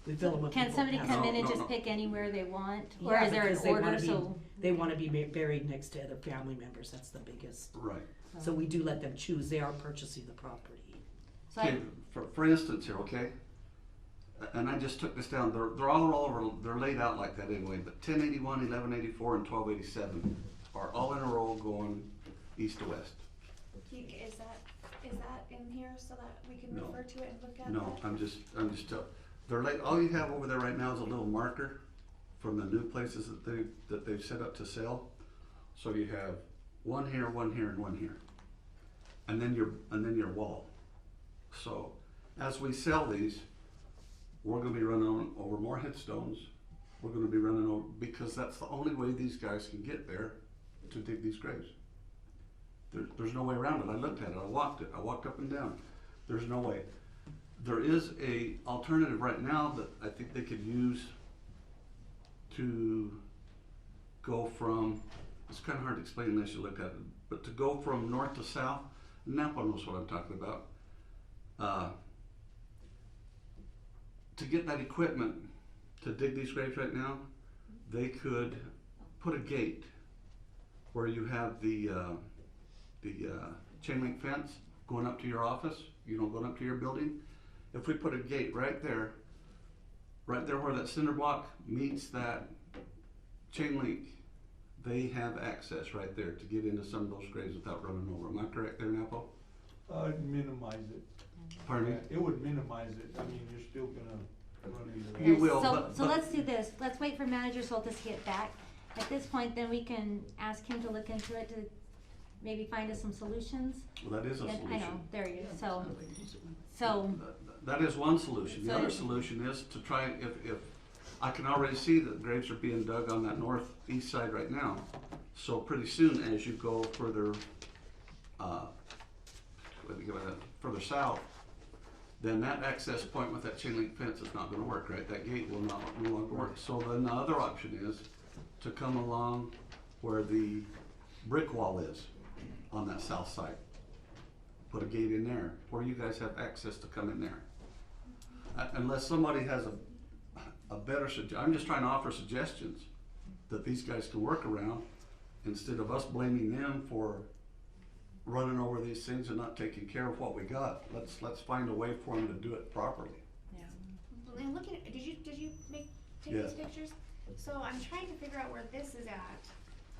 We fill them with Can people somebody pass come out. in and No, just no. pick anywhere they want? Or Yeah, is there because an they order, wanna be- so? They want to be buried next to other family members, that's the biggest. Right. So we do let them choose, they are purchasing the property. So Okay, for instance here, okay? And I just took this down, they're all over, they're laid out like that anyway, but 1081, 1184, and 1287 are all in a row going east to west. Is that in here so that we can No. refer to it and look at it? No, I'm just they're like, all you have over there right now is a little marker from the new places that they've set up to sell. So you have one here, one here, and one here. And then your wall. So as we sell these, we're gonna be running over more headstones. We're gonna be running over, because that's the only way these guys can get there to dig these graves. There's no way around it. I looked at it, I walked up and down. There's no way. There is a alternative right now that I think they could use to go from, it's kinda hard to explain unless you look at it, but to go from north to south, Napa knows what I'm talking about. To get that equipment to dig these graves right now, they could put a gate where you have the chain link fence going up to your office, going up to your building. If we put a gate right there where that cinder block meets that chain link, they have access right there to get into some of those graves without running over. Am I correct there, Napo? Minimize it. Pardon me? It would minimize it. I mean, you're still gonna run into that. You Yes, will, So but- let's do this, let's wait for Manager Soltis to get back. At this point, then we can ask him to look into it, to maybe find us some solutions. Well, that is a And solution. I know, there you go, so, That is one solution. The So- other solution is to try, if, I can already see that graves are being dug on that northeast side right now. So pretty soon, as you go further, further south, then that access point with that chain link fence is not gonna work, right? That gate will no longer work. So then the other option is to come along where the brick wall is on that south side. Put a gate in there, where you guys have access to come in there. Unless somebody has a better I'm just trying to offer suggestions that these guys can work around, instead of us blaming them for running over these things and not taking care of what we got. Let's find a way for them to do it properly. And looking at, did you take Yes. these pictures? So I'm trying to figure out where this is at,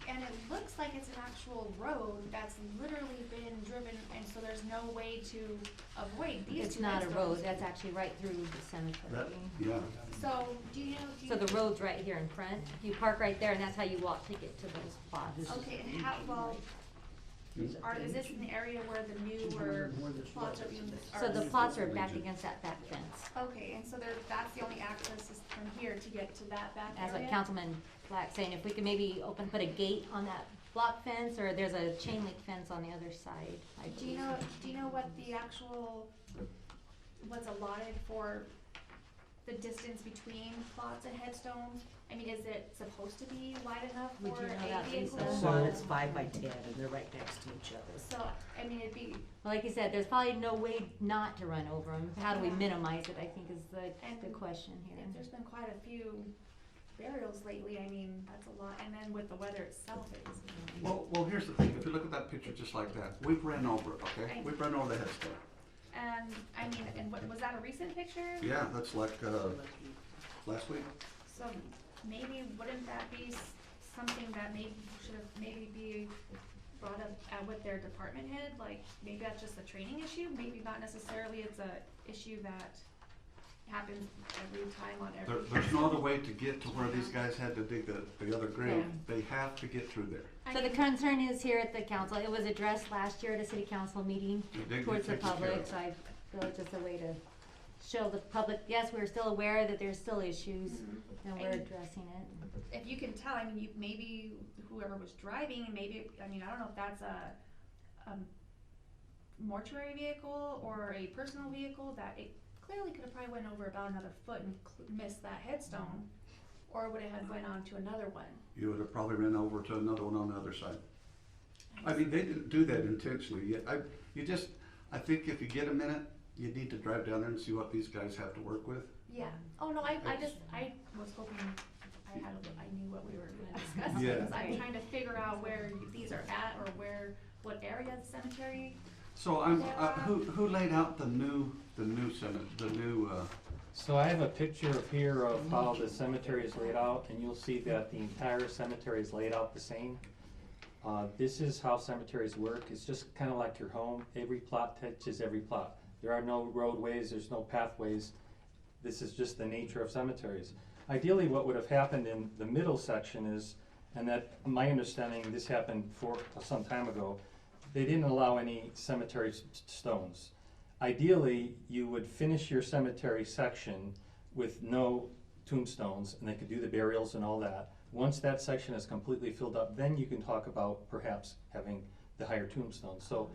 and it looks like it's an actual road that's literally been driven, and so there's no way to avoid these it's two not a headstones. road, that's actually right through the cemetery. That, yeah. So, do you So the road's right here in front, you park right there, and that's how you walk to get to those spots. okay, and how, well, is this an area where the newer plots are being? So the plots are back against that back fence. Okay, and so that's the only access is from here to get to that back area? That's what Councilman Black saying, if we could maybe put a gate on that block fence, or there's a chain link fence on the other side. I Do you believe. know what the actual, what's allotted for the distance between plots and headstones? I mean, is it supposed to be wide enough Would for you know a that, vehicle? Lisa? So it's 5 by 10 and they're right next to each other. So, I mean, it'd be, Well, like you said, there's probably no way not to run over them. How do we Yeah. minimize it, I think is the And question here. if there's been quite a few burials lately, I mean, that's a lot, and then with the weather itself, it's. Well, here's the thing, if you look at that picture just like that, we've ran over it, okay? Right. We've run over the headstone. And, I mean, and what, was that a recent picture? Yeah, that's like, last week. So maybe, wouldn't that be something that should have maybe be brought up with their department head? Like, maybe that's just a training issue, maybe not necessarily it's a issue that happens every time on every. There's no other way to get to where these guys had to dig the other grave. They have to get through there. So the concern is here at the council, it was addressed last year at a city council meeting It did get towards the taken care public, of. so I feel it's just a way to show the public, yes, we're still aware that there's still issues, and we're And- addressing it. If you can tell, I mean, maybe whoever was driving, maybe, I mean, I don't know if that's a mortuary vehicle or a personal vehicle, that it clearly could have probably went over about another foot and missed that headstone, or would it have went on to another one? You would have probably ran over to another one on the other side. I mean, they didn't do that intentionally yet. I think if you get a minute, you need to drive down there and see what these guys have to work with. Yeah, oh no, I was hoping I knew what we were gonna discuss, Yeah. because I'm trying to figure out where these are at, or what area of the cemetery. So who laid out the new So I have a picture of here of how the cemetery is laid out, and you'll see that the entire cemetery is laid out the same. This is how cemeteries work. It's just kind of like your home. Every plot touches every plot. There are no roadways, there's no pathways. This is just the nature of cemeteries. Ideally, what would have happened in the middle section is, and that, my understanding, this happened for some time ago, they didn't allow any cemetery stones. Ideally, you would finish your cemetery section with no tombstones, and they could do the burials and all that. Once that section is completely filled up, then you can talk about perhaps having the higher tombstones. So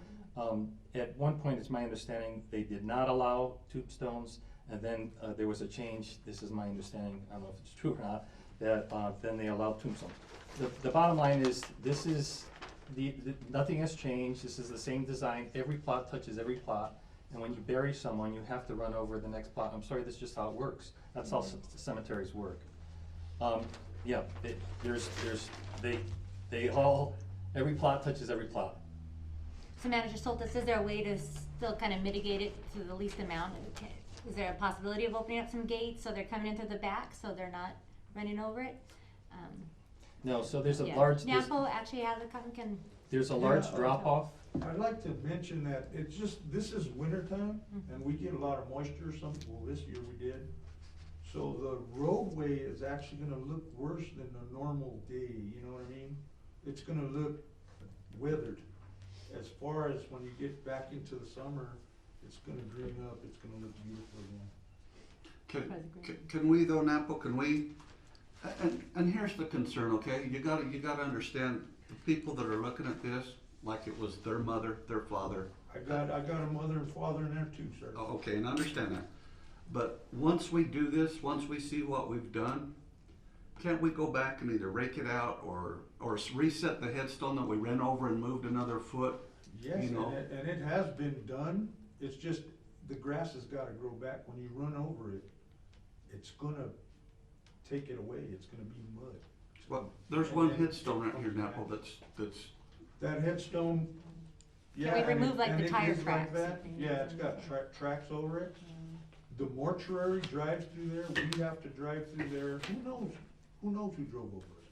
at one point, it's my understanding, they did not allow tombstones, and then there was a change, this is my understanding, I don't know if it's true or not, that then they allowed tombstones. The bottom line is, this is, nothing has changed, this is the same design, every plot touches every plot, and when you bury someone, you have to run over the next plot. I'm sorry, that's just how it works. That's how cemeteries work. Yeah, they all, every plot touches every plot. So Manager Soltis, is there a way to still kind of mitigate it to the least amount? Is there a possibility of opening up some gates so they're coming in through the back, so they're not running over it? No, so there's a Yeah. large, NAPO actually has a can. there's a large Yeah. drop-off. I'd like to mention that it's just, this is winter time and we get a lot of moisture well, this year we did. So the roadway is actually gonna look worse than a normal day, you know what I mean? It's gonna look weathered. As far as when you get back into the summer, it's gonna green up, it's gonna look beautiful again. Can we though, Napo, can we, and here's the concern, okay? You gotta understand, the people that are looking at this, like it was their mother, their father. I got a mother and father in there too, sir. Oh, okay, and I understand that. But once we do this, once we see what we've done, can't we go back and either rake it out or reset the headstone that we ran over and moved another foot? Yes, You know? and it has been done, it's just, the grass has gotta grow back, when you run over it, it's gonna take it away, it's gonna be mud. Well, there's one headstone right here, Napo, that's, That headstone, yeah. we and remove, it- like, and the it tire is like tracks that. and things, Yeah, it's got tracks over it. The mortuary drives through there, we have to drive through there, who knows who drove over it?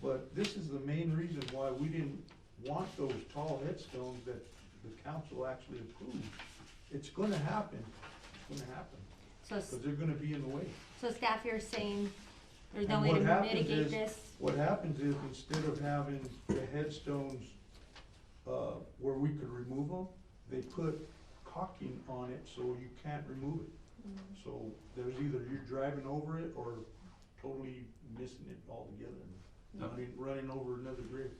But this is the main reason why we didn't want those tall headstones that the council actually approved. It's gonna happen, So, but they're gonna be in the way. so staff, you're saying there's no And way what to happens mitigate is- this? What happens is, instead of having the headstones, where we could remove them, they put caulking on it so you can't remove it. So there's either you're driving over it or totally missing it altogether. Running over another grave.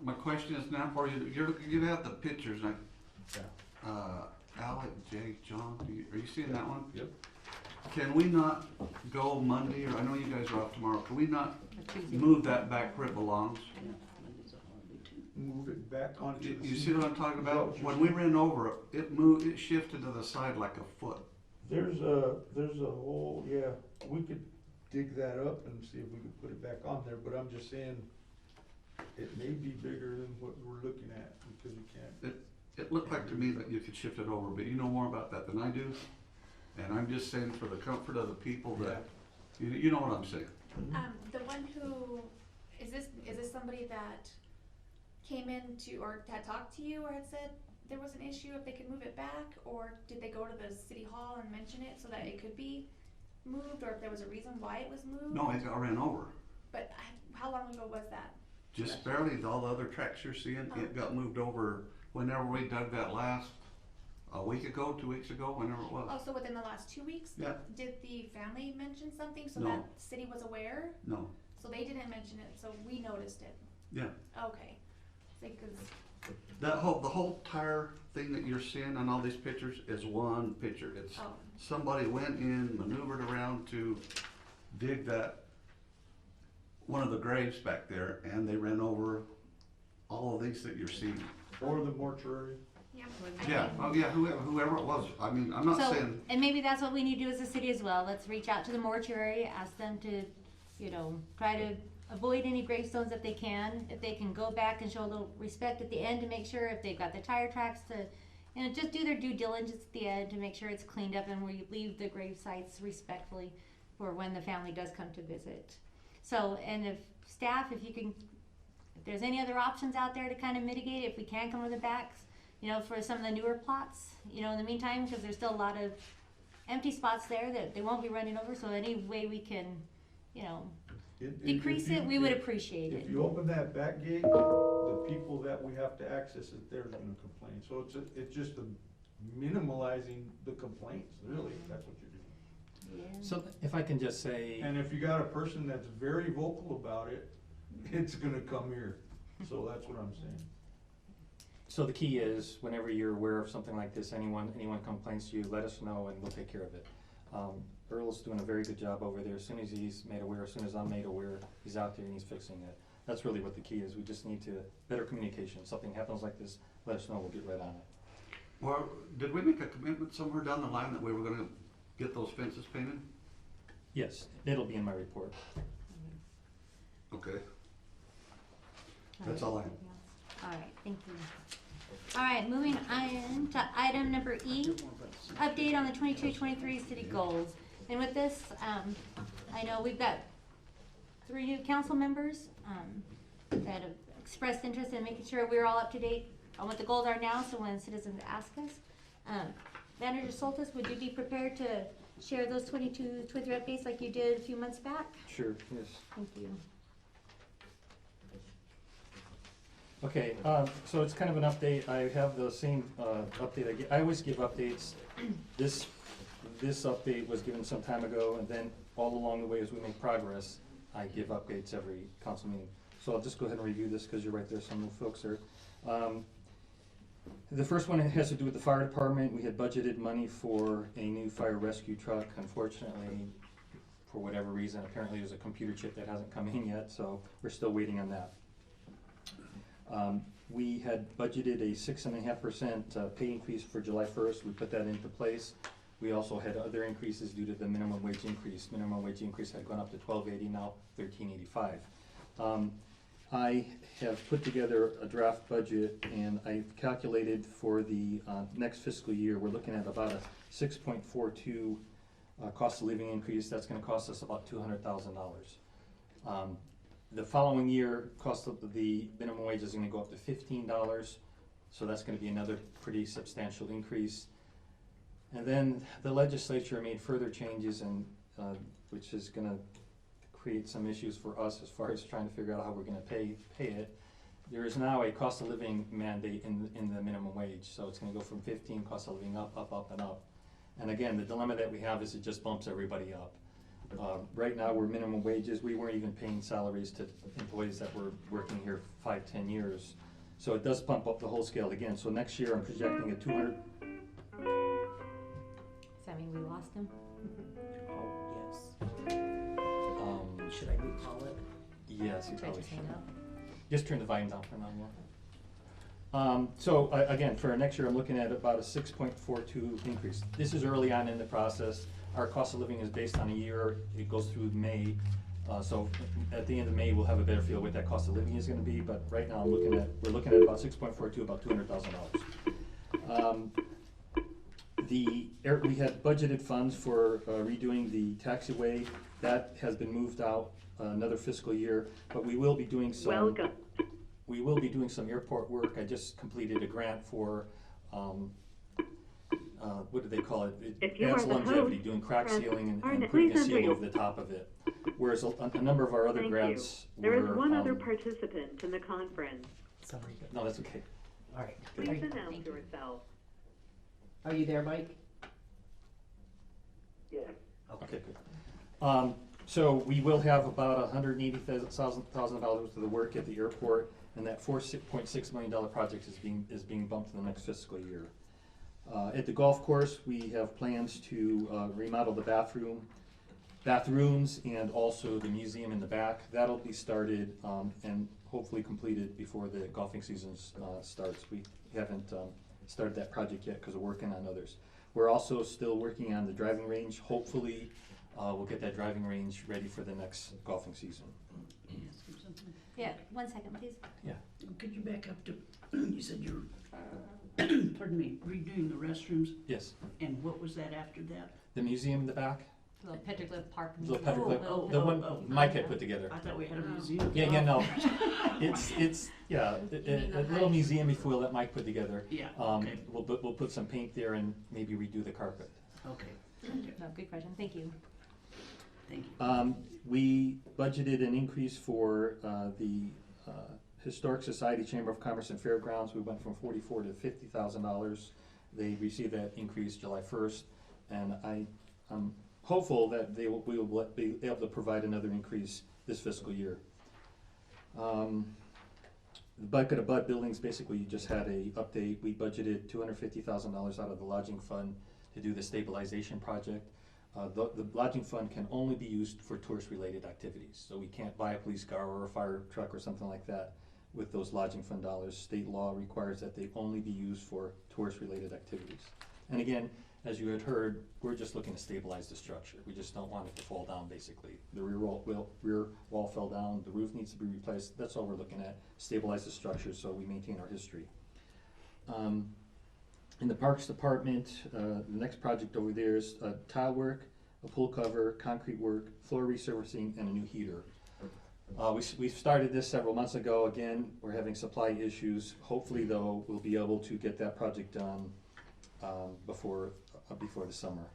my question is, Napo, you have the pictures, like, Alec, Jay, John, are you seeing that one? Yep. Can we not go Monday, or I know you guys are off tomorrow, can we not Or Tuesday? move that back where it belongs? Move it back onto the. You see what I'm talking Is that about? what you're When we saying? ran over it, it moved, it shifted to the side like a foot. There's a hole, yeah, we could dig that up and see if we could put it back on there, but I'm just saying, it may be bigger than what we're looking at, because you can't. It looked like to me that you could shift it over, but you know more about that than I do. And I'm just saying for the comfort of the people that, you know what I'm saying. The one who, is this somebody that came in to, or had talked to you, or had said there was an issue if they could move it back, or did they go to the city hall and mention it so that it could be moved, or if there was a reason why it was moved? No, it got ran over. But how long ago was that? Just barely, all the other tracks you're seeing, it got moved over whenever we dug that last, a week ago, 2 weeks ago, whenever it was. Also within the last 2 weeks? Yeah. Did the family mention something so No. that city was aware? No, So they didn't mention it, so we noticed it? yeah. Okay. Because, The whole tire thing that you're seeing on all these pictures is one picture. It's, oh, somebody went in, maneuvered around to dig that, one of the graves back there, and they ran over all of these that you're seeing. Or the mortuary. yeah. Yeah, oh yeah, whoever it was. I mean, I'm not So, saying, and maybe that's what we need to do as a city as well. Let's reach out to the mortuary, ask them to, try to avoid any gravestones if they can. If they can go back and show a little respect at the end to make sure if they've got the tire tracks to, just do their due diligence at the end to make sure it's cleaned up and we leave the grave sites respectfully for when the family does come to visit. So, and if staff, if there's any other options out there to kind of mitigate it, if we can come with the backs, for some of the newer plots, in the meantime, because there's still a lot of empty spots there that they won't be running over, so any way we can, decrease it, we would appreciate it. If you open that back gate, the people that we have to access it, they're gonna complain. So it's just minimalizing the complaints, really, that's what you're doing. Yeah. So if I can just say, And if you got a person that's very vocal about it, it's gonna come here. So that's what I'm saying. so the key is, whenever you're aware of something like this, anyone complains to you, let us know and we'll take care of it. Earl's doing a very good job over there. As soon as he's made aware, as soon as I'm made aware, he's out there and he's fixing it. That's really what the key is. We just need better communication. If something happens like this, let us know, we'll get right on it. well, did we make a commitment somewhere down the line that we were gonna get those fences painted? Yes, it'll be in my report. Okay. That's all I have. All right, thank you. All right, moving on to item number E, update on the 22-23 city goals. And with this, I know we've got 3 new council members that have expressed interest in making sure we're all up to date on what the goals are now, so when citizens ask us. Manager Soltis, would you be prepared to share those 23 updates like you did a few months back? Sure, yes. Thank you. Okay, so it's kind of an update. I have the same update. I always give updates. This update was given some time ago, and then all along the way as we make progress, I give updates every council meeting. So I'll just go ahead and review this because you're right there, some new folks are. The first one has to do with the fire department. We had budgeted money for a new fire rescue truck. Unfortunately, for whatever reason, apparently there's a computer chip that hasn't come in yet, so we're still waiting on that. We had budgeted a 6.5% pay increase for July 1st. We put that into place. We also had other increases due to the minimum wage increase. Minimum wage increase had gone up to $12.80, now $13.85. I have put together a draft budget, and I've calculated for the next fiscal year, we're looking at about a 6.42 cost of living increase. That's going to cost us about $200,000. The following year, cost of the minimum wage is going to go up to $15, so that's going to be another pretty substantial increase. And then the legislature made further changes, and which is going to create some issues for us as far as trying to figure out how we're going to pay it. There is now a cost of living mandate in the minimum wage, so it's going to go from 15 cost of living up, and up. And again, the dilemma that we have is it just bumps everybody up. Right now, we're minimum wages. We weren't even paying salaries to employees that were working here 5-10 years. So it does bump up the whole scale again. So next year, I'm projecting a 200. Does that mean we lost him? Oh, yes. Should I recall it? Yes, you Try probably to should. hang up. Just turn the volume down for now, yeah. So again, for next year, I'm looking at about a 6.42 increase. This is early on in the process. Our cost of living is based on a year. It goes through May. So at the end of May, we'll have a better feel what that cost of living is going to be. But right now, we're looking at about 6.42, about $200,000. We had budgeted funds for redoing the taxiway. That has been moved out another fiscal year, but we will be doing some. Welcome. We will be doing some airport work. I just completed a grant for, what do they call it? If It you adds are the longevity, host, doing crack press sealing and Arne- putting a please seal enter over the top of it. Whereas a number of our other Thank grants you. There is were, one other participant in the conference. Sorry. no, that's okay. All right. Please Are you, announce Thank you. yourself. are you there, Mike? Yeah. Okay, good. So we will have about $180,000 worth of the work at the airport, and that $4.6 million project is being bumped to the next fiscal year. At the golf course, we have plans to remodel the bathrooms, and also the museum in the back. That'll be started and hopefully completed before the golfing season starts. We haven't started that project yet because we're working on others. We're also still working on the driving range. Hopefully, we'll get that driving range ready for the next golfing season. Yeah, 1 second, please. Could you back up to, you said you're, pardon me, redoing the restrooms, Yes, and what was that after that? the museum in the back, The little petroglyph park. the petroglyph, Oh, the one oh, Mike had put together. I thought we had a museum. Yeah, no, it's a mean the little height? museum if you will that Mike put together. Yeah, okay, We'll put some paint there and maybe redo the carpet. okay, No, good question, thank you. thank you. We budgeted an increase for the Historic Society Chamber of Commerce and Fairgrounds. We went from $44,000 to $50,000. They received that increase July 1st, and I'm hopeful that we will be able to provide another increase this fiscal year. The Bucket of Bud buildings, basically, you just had a update. We budgeted $250,000 out of the lodging fund to do the stabilization project. The lodging fund can only be used for tourist-related activities, so we can't buy a police car or a fire truck or something like that with those lodging fund dollars. State law requires that they only be used for tourist-related activities. And again, as you had heard, we're just looking to stabilize the structure. We just don't want it to fall down, basically. The rear wall fell down, the roof needs to be replaced. That's all we're looking at, stabilize the structure so we maintain our history. In the Parks Department, the next project over there is tile work, a pool cover, concrete work, floor resurfacing, and a new heater. We've started this several months ago. Again, we're having supply issues. Hopefully, though, we'll be able to get that project done before the summer.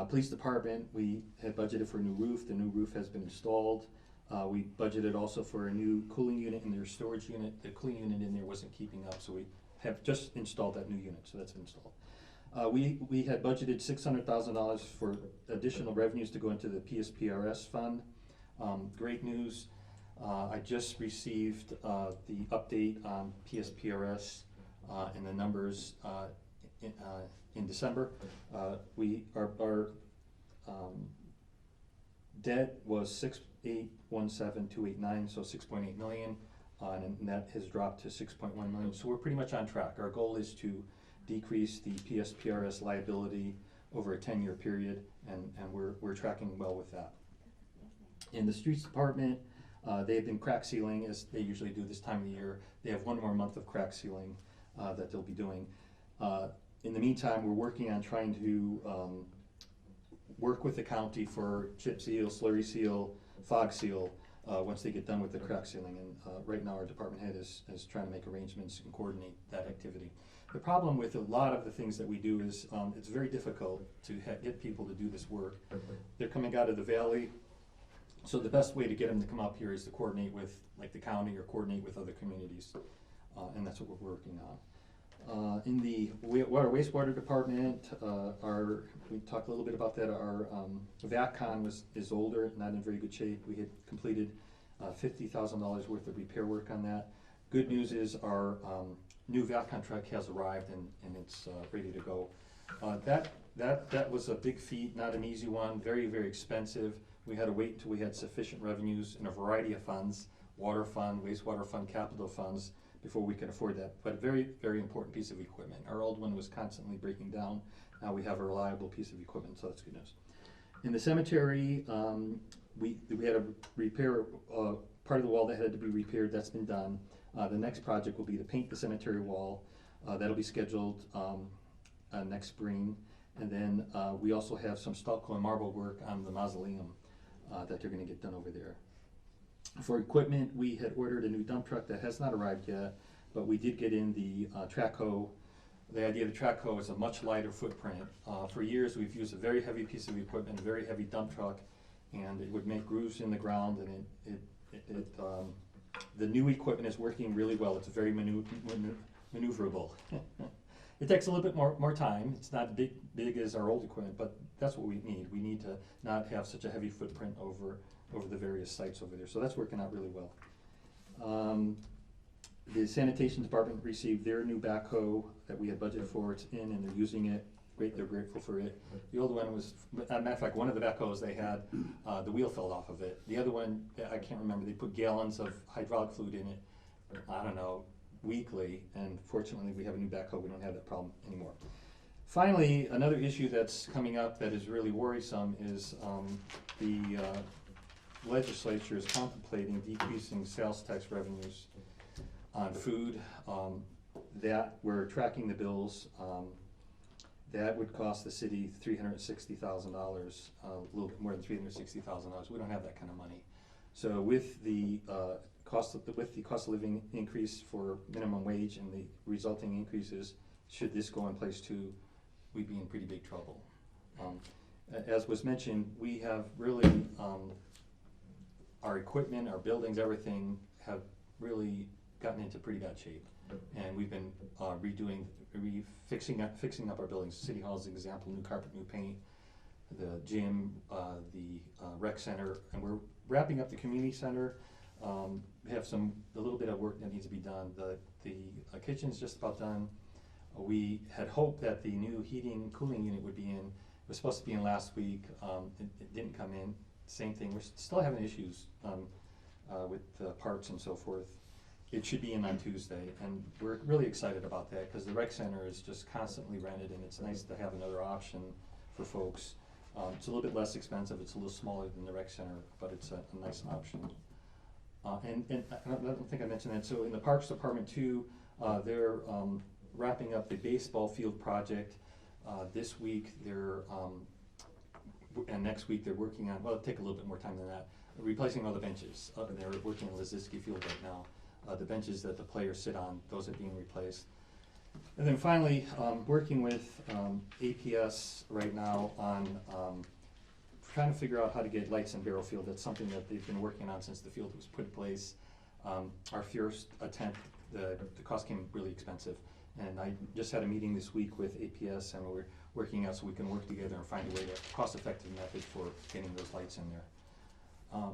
Police department, we had budgeted for a new roof. The new roof has been installed. We budgeted also for a new cooling unit in their storage unit. The cooling unit in there wasn't keeping up, so we have just installed that new unit, so that's been installed. We had budgeted $600,000 for additional revenues to go into the PSPRS fund. Great news, I just received the update on PSPRS and the numbers in December. Our debt was $6,817,289, so 6.8 million, and that has dropped to 6.1 million. So we're pretty much on track. Our goal is to decrease the PSPRS liability over a 10-year period, and we're tracking well with that. In the streets department, they've been crack sealing as they usually do this time of the year. They have one more month of crack sealing that they'll be doing. In the meantime, we're working on trying to work with the county for chip seal, slurry seal, fog seal once they get done with the crack sealing. And right now our department head is trying to make arrangements and coordinate that activity. The problem with a lot of the things that we do is it's very difficult to get people to do this work. They're coming out of the valley, so the best way to get them to come up here is to coordinate with like the county or coordinate with other communities, and that's what we're working on. In the wastewater department, we talked a little bit about that. Our VACCON is older, not in very good shape. We had completed $50,000 worth of repair work on that. Good news is our new VACCON truck has arrived and it's ready to go. That was a big feat, not an easy one, very, very expensive. We had to wait until we had sufficient revenues in a variety of funds, water fund, wastewater fund, capital funds, before we could afford that. But a very, very important piece of equipment. Our old one was constantly breaking down. Now we have a reliable piece of equipment, so that's good news. In the cemetery, we had a repair, part of the wall that had to be repaired. That's been done. The next project will be to paint the cemetery wall. That'll be scheduled next spring. And then we also have some stucco and marble work on the mausoleum that they're going to get done over there. For equipment, we had ordered a new dump truck that has not arrived yet, but we did get in the track hoe. The idea of the track hoe is a much lighter footprint. For years, we've used a very heavy piece of equipment, a very heavy dump truck, and it would make grooves in the ground, and the new equipment is working really well. It's very maneuverable. It takes a little bit more time. It's not big as our old equipment, but that's what we need. We need to not have such a heavy footprint over the various sites over there. So that's working out really well. The sanitation department received their new backhoe that we had budgeted for. It's in and they're using it. Great, they're grateful for it. The old one was, as a matter of fact, one of the backhoes they had, the wheel fell off of it. The other one, I can't remember, they put gallons of hydraulic fluid in it, I don't know, weekly, and fortunately we have a new backhoe, we don't have that problem anymore. Finally, another issue that's coming up that is really worrisome is the legislature is contemplating decreasing sales tax revenues on food. That we're tracking the bills. That would cost the city $360,000, a little bit more than $360,000. We don't have that kind of money. So with the cost of living increase for minimum wage and the resulting increases, should this go in place too, we'd be in pretty big trouble. As was mentioned, we have really our equipment, our buildings, everything have really gotten into pretty bad shape, and we've been fixing up our buildings. City Hall is an example: new carpet, new paint, the gym, the rec center, and we're wrapping up the community center. We have a little bit of work that needs to be done. The kitchen's just about done. We had hoped that the new heating cooling unit would be in. It was supposed to be in last week. It didn't come in. Same thing. We're still having issues with parts and so forth. It should be in on Tuesday, and we're really excited about that because the rec center is just constantly rented, and it's nice to have another option for folks. It's a little bit less expensive. It's a little smaller than the rec center, but it's a nice option. And I don't think I mentioned that. So in the Parks Department too, they're wrapping up the baseball field project. This week they're and next week they're working on, well, it'll take a little bit more time than that, replacing all the benches. They're working on Liziski Field right now. The benches that the players sit on, those are being replaced. And then finally, working with APS right now on trying to figure out how to get lights in Barrow Field. That's something that they've been working on since the field was put in place. Our first attempt, the cost came really expensive. And I just had a meeting this week with APS, and we're working out so we can work together and find a way to cost-effective method for getting those lights in there.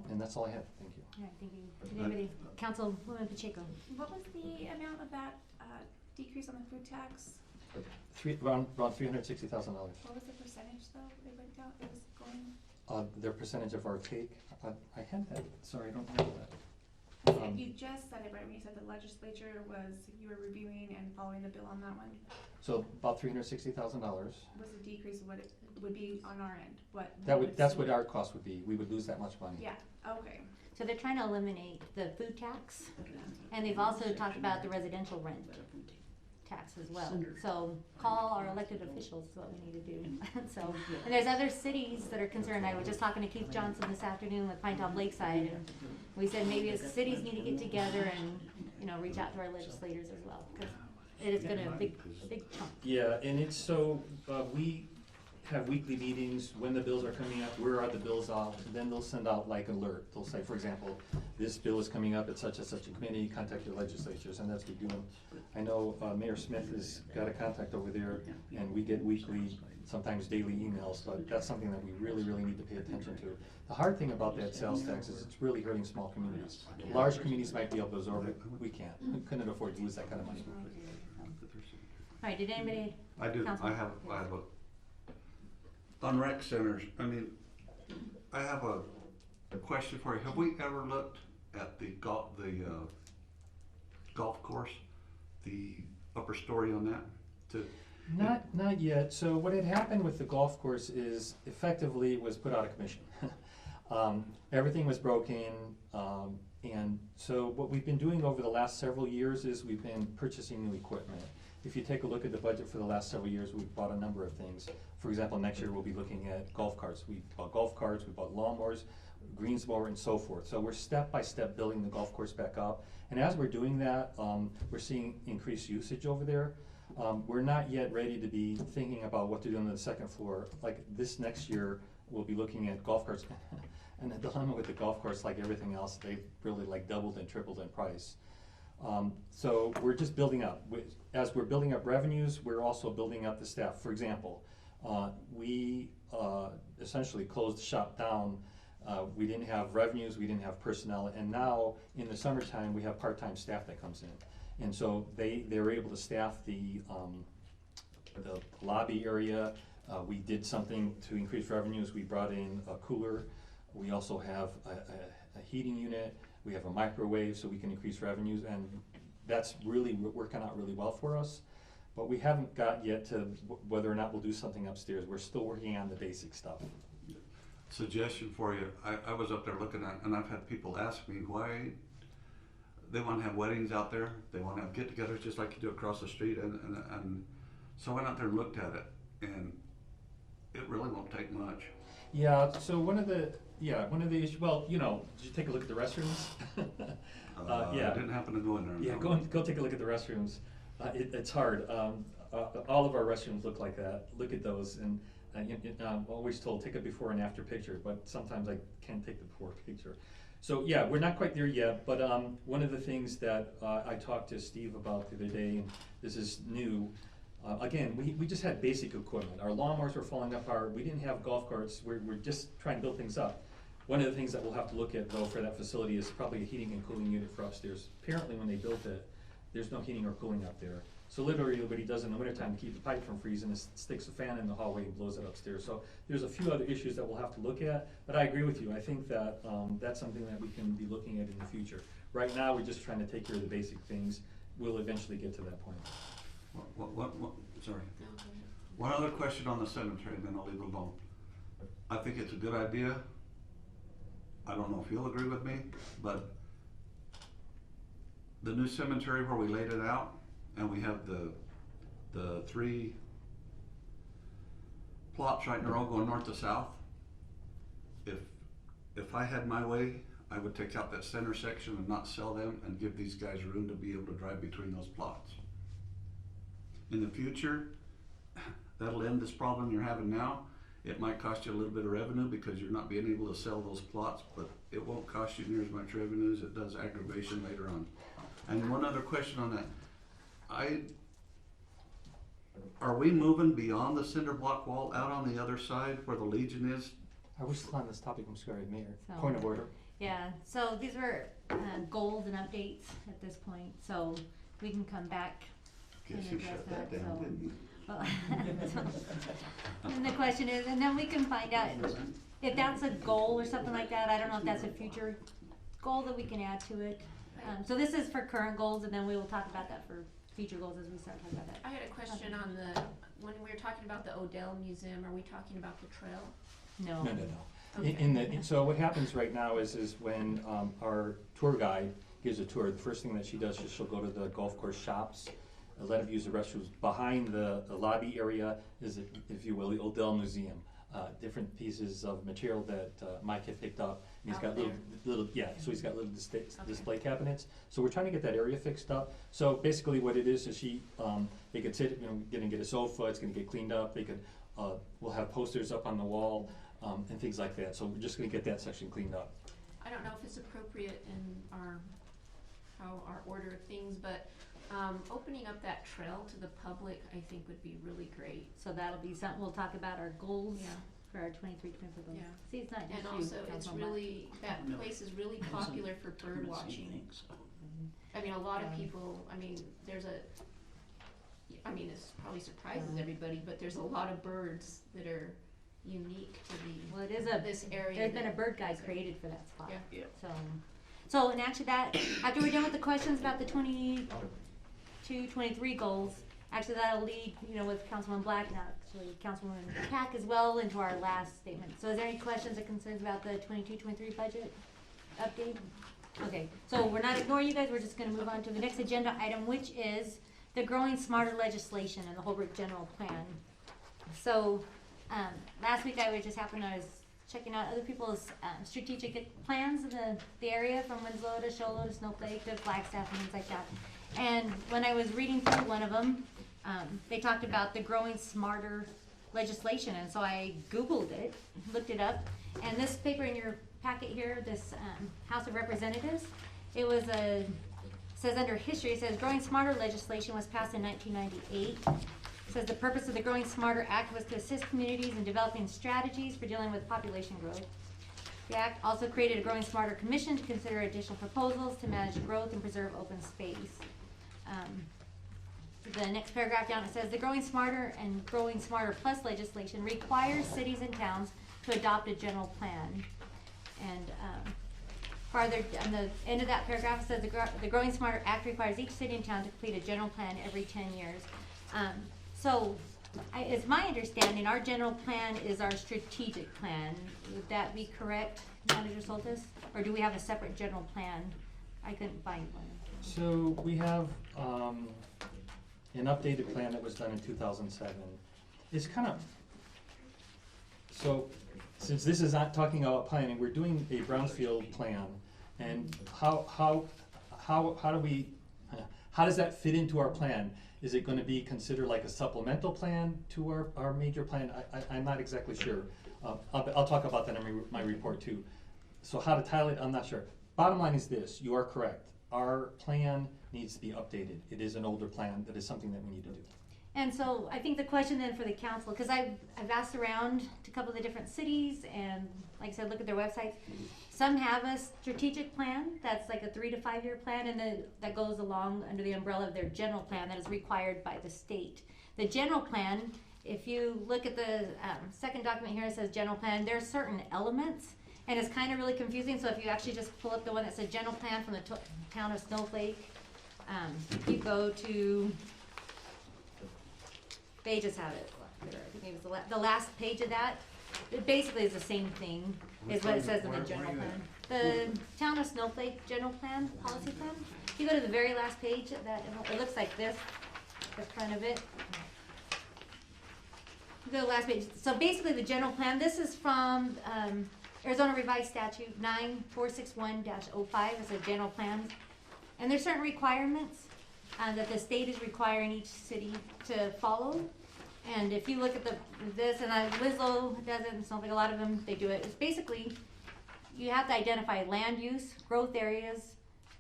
And that's all I have. Thank you. All right, thank you. Did anybody, Councilwoman Pacheco? What was the amount of that decrease on the food tax? Around $360,000. What was the percentage though they went down? It was going. Their percentage of our take, I had that. Sorry, I don't remember that. You just said it right when you said the legislature was, you were reviewing and following the bill on that one. So about $360,000. Was the decrease of what it would be on our end? That's what our cost would be. We would lose that much money. Yeah, okay. So they're trying to eliminate the food tax, and they've also talked about the residential rent tax as well. So call our elected officials is what we need to do. So, and there's other cities that are concerned. I was just talking to Keith Johnson this afternoon with Pine Top Lakeside, and we said maybe the cities need to get together and, you know, reach out to our legislators as well, because it is gonna be a big chunk. Yeah, and it's so, we have weekly meetings when the bills are coming up, where are the bills out, and then they'll send out like alert. They'll say, for example, this bill is coming up at such and such a committee, contact your legislatures, and that's what we do. I know Mayor Smith has got a contact over there, and we get weekly, sometimes daily emails, but that's something that we really, really need to pay attention to. The hard thing about that sales tax is it's really hurting small communities. Large communities might be able to absorb it, we can't. We couldn't afford to lose that kind of money. All right, did anybody? I do, Council? I have on rec centers, I mean, I have a question for you. Have we ever looked at the golf course, the upper story on that? Not yet. So what had happened with the golf course is effectively it was put out of commission. Everything was broken, and so what we've been doing over the last several years is we've been purchasing new equipment. If you take a look at the budget for the last several years, we've bought a number of things. For example, next year we'll be looking at golf carts. We bought golf carts, we bought lawnmowers, greens mower, and so forth. So we're step by step building the golf course back up. And as we're doing that, we're seeing increased usage over there. We're not yet ready to be thinking about what to do on the second floor. Like this next year, we'll be looking at golf carts. And the dilemma with the golf course, like everything else, they've really like doubled and tripled in price. So we're just building up. As we're building up revenues, we're also building up the staff. For example, we essentially closed the shop down. We didn't have revenues, we didn't have personnel, and now in the summertime we have part-time staff that comes in. And so they were able to staff the lobby area. We did something to increase revenues. We brought in a cooler. We also have a heating unit. We have a microwave so we can increase revenues, and that's really working out really well for us. But we haven't got yet to whether or not we'll do something upstairs. We're still working on the basic stuff. Suggestion for you, I was up there looking at, and I've had people ask me why they want to have weddings out there. They want to have get-togethers just like you do across the street, and so I went out there and looked at it, and it really won't take much. Yeah, so one of the issues, well, you know, did you take a look at the restrooms? Yeah. I didn't happen to go in there. Yeah, no. go take a look at the restrooms. It's hard. All of our restrooms look like that. Look at those, and I'm always told take a before and after picture, but sometimes I can't take the before picture. So yeah, we're not quite there yet, but one of the things that I talked to Steve about the other day, and this is new, again, we just had basic equipment. Our lawnmowers were falling apart. We didn't have golf carts. We're just trying to build things up. One of the things that we'll have to look at, though, for that facility is probably a heating and cooling unit for upstairs. Apparently, when they built it, there's no heating or cooling up there. So literally, what he does in the wintertime to keep the pipe from freezing is sticks a fan in the hallway and blows it upstairs. So there's a few other issues that we'll have to look at, but I agree with you. I think that that's something that we can be looking at in the future. Right now, we're just trying to take care of the basic things. We'll eventually get to that point. Sorry. One other question on the cemetery, and then I'll leave it alone. I think it's a good idea. I don't know if you'll agree with me, but the new cemetery where we laid it out, and we have the 3 plots right in a row going north to south. if I had my way, I would take out that center section and not sell them and give these guys room to be able to drive between those plots. In the future, that'll end this problem you're having now. It might cost you a little bit of revenue because you're not being able to sell those plots, but it won't cost you near as much revenue as it does aggravation later on. And one other question on that. Are we moving beyond the cinder block wall out on the other side where the Legion is? Are we still on this topic? I'm sorry, Mayor. So- Point of order. Yeah, so these were goals and updates at this point, so we can come back and Guess you address shut that that, down, so. didn't you? Well, and the question is, and then we can find out if that's a goal or something like that. I don't know if that's a future goal that we can add to it. So this is for current goals, and then we will talk about that for future goals as we start talking about that. I had a question on the, when we were talking about the Odell Museum, are we talking about the trail? No. No. Okay. So what happens right now is when our tour guide gives a tour, the first thing that she does is she'll go to the golf course shops, let them use the restrooms. Behind the lobby area is, if you will, the Odell Museum. Different pieces of material that Mike had picked up. And he's got little, so he's got little display cabinets. So we're trying to get that area fixed up. So basically what it is they could sit, gonna get a sofa, it's gonna get cleaned up. They could, we'll have posters up on the wall, and things like that. So we're just gonna get that section cleaned up. I don't know if it's appropriate in our order of things, but opening up that trail to the public, I think would be really great. So that'll be something, we'll talk about our goals Yeah. for our 23-24 goals. Yeah. See, it's not just And you, also, it's Councilman Black. really, that place is really popular for bird watching. I mean, a lot of people, there's this probably surprises everybody, but there's a lot of birds that are unique to Well, it is this area. there's been a that- bird guide created for that spot. Yeah. So and actually after we're done with the questions about the 22-23 goals, actually that'll lead, with Councilman Black, and actually Councilwoman Pack as well, into our last statement. So is there any questions or concerns about the 22-23 budget update? Okay, so we're not ignoring you guys, we're just gonna move on to the next agenda item, which is the Growing Smarter legislation and the Holbrook General Plan. So, last week I was checking out other people's strategic plans in the area, from Winslow to Show Low to Snowflake to Flagstaff and things like that. And when I was reading through one of them, they talked about the Growing Smarter legislation, and so I Googled it, looked it up, and this paper in your packet here, this House of Representatives, says under history, it says Growing Smarter legislation was passed in 1998. It says the purpose of the Growing Smarter Act was to assist communities in developing strategies for dealing with population growth. The act also created a Growing Smarter Commission to consider additional proposals to manage growth and preserve open space. The next paragraph down, it says the Growing Smarter and Growing Smarter Plus legislation requires cities and towns to adopt a general plan. And farther on the end of that paragraph, it says the Growing Smarter Act requires each city and town to complete a general plan every 10 years. It's my understanding, our general plan is our strategic plan. Would that be correct, Manager Soltis? Or do we have a separate general plan? I couldn't find one. So we have an updated plan that was done in 2007. It's so since this is not talking about planning, we're doing a brownfield plan, and how does that fit into our plan? Is it going to be considered like a supplemental plan to our major plan? I'm not exactly sure. I'll talk about that in my report too. So how to tile it, I'm not sure. Bottom line is this, you are correct. Our plan needs to be updated. It is an older plan. That is something that we need to do. And so I think the question then for the council, because I've asked around to a couple of the different cities, and like I said, look at their websites. Some have a strategic plan that's like a 3 to 5 year plan, and then that goes along under the umbrella of their general plan that is required by the state. The general plan, if you look at the second document here, it says general plan. There are certain elements, and it's kind of really confusing. So if you actually just pull up the one that says general plan from the town of Snowflake, you go to, they just have it there. I think it was the last page of that. It basically is the same thing, is what it says in the general plan. The town of Snowflake general plan, policy plan. If you go to the very last page of that, it looks like this, the front of it. You go to the last page. So basically the general plan, this is from Arizona Revised Statute 9461-05 is a general plan. And there's certain requirements that the state is requiring each city to follow. And if you look at this, and Winslow does it, and it sounds like a lot of them, they do it. It's basically, you have to identify land use, growth areas,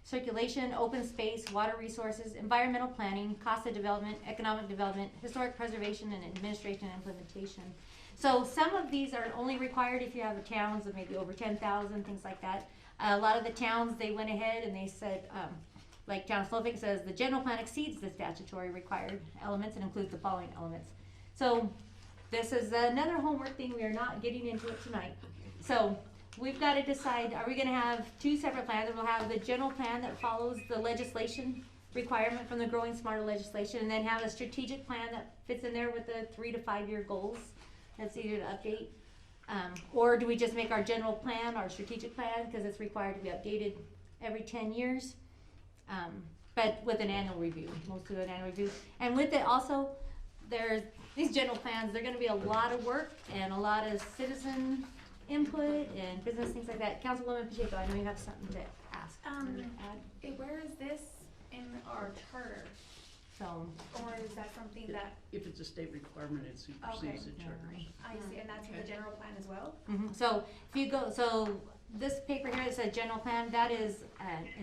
circulation, open space, water resources, environmental planning, cost of development, economic development, historic preservation, and administration and implementation. So some of these are only required if you have towns of maybe over 10,000, things like that. A lot of the towns, they went ahead and they said, like Town of Slovic says, the general plan exceeds the statutory required elements and includes the following elements. So this is another homework thing. We are not getting into it tonight. So we've got to decide, are we going to have two separate plans? We'll have the general plan that follows the legislation requirement from the Growing Smarter legislation, and then have a strategic plan that fits in there with the 3 to 5 year goals. That's easier to update. Or do we just make our general plan our strategic plan, because it's required to be updated every 10 years, but with an annual review, mostly with an annual review. And with it also, there's these general plans, they're going to be a lot of work and a lot of citizen input and business things like that. Councilwoman Pacheco, I know you have something to ask. Where is this in our charter? So, Or is that something that, If it's a state requirement, it supersedes the charters. I see, and that's in the general plan as well? so if you go, so this paper here that says general plan, that is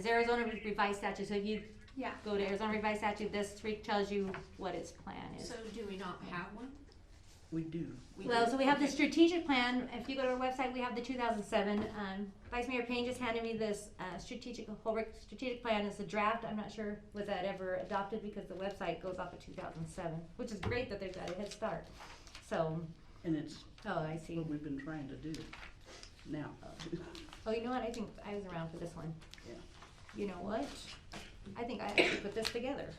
Arizona Revised Statute. So if you Yeah. go to Arizona Revised Statute, this tells you what its plan is. So do we not have one? We do. Well, so we have the strategic plan. If you go to our website, we have the 2007. Vice Mayor Payne just handed me this Holbrook strategic plan. It's a draft. I'm not sure was that ever adopted, because the website goes off of 2007, which is great that they've got a head start. So, And it's I see. what we've been trying to do now. Oh, you know what? I think I was around for this one. Yeah. You know what? I think I actually put this together.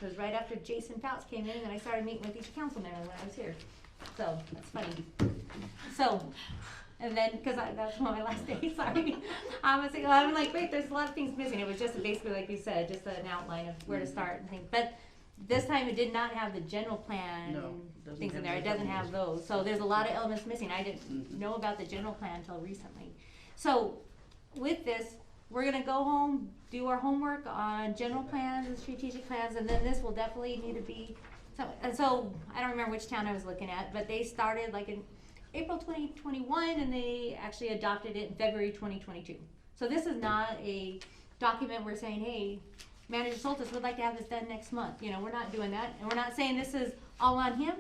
It was right after Jason Fouts came in, and I started meeting with each council member when I was here. So, that's funny. So, and then, because that was one of my last days, sorry. I'm like, wait, there's a lot of things missing. It was just basically, like you said, just an outline of where to start and things. But this time it did not have the general plan No, and doesn't things in have there. It those doesn't have those. So there's a lot of elements missing. I didn't know about the general plan until recently. So with this, we're gonna go home, do our homework on general plans and strategic plans, and then this will definitely need to be, so I don't remember which town I was looking at, but they started like in April 2021, and they actually adopted it in February 2022. So this is not a document we're saying, hey, Manager Soltis would like to have this done next month. You know, we're not doing that, and we're not saying this is all on him,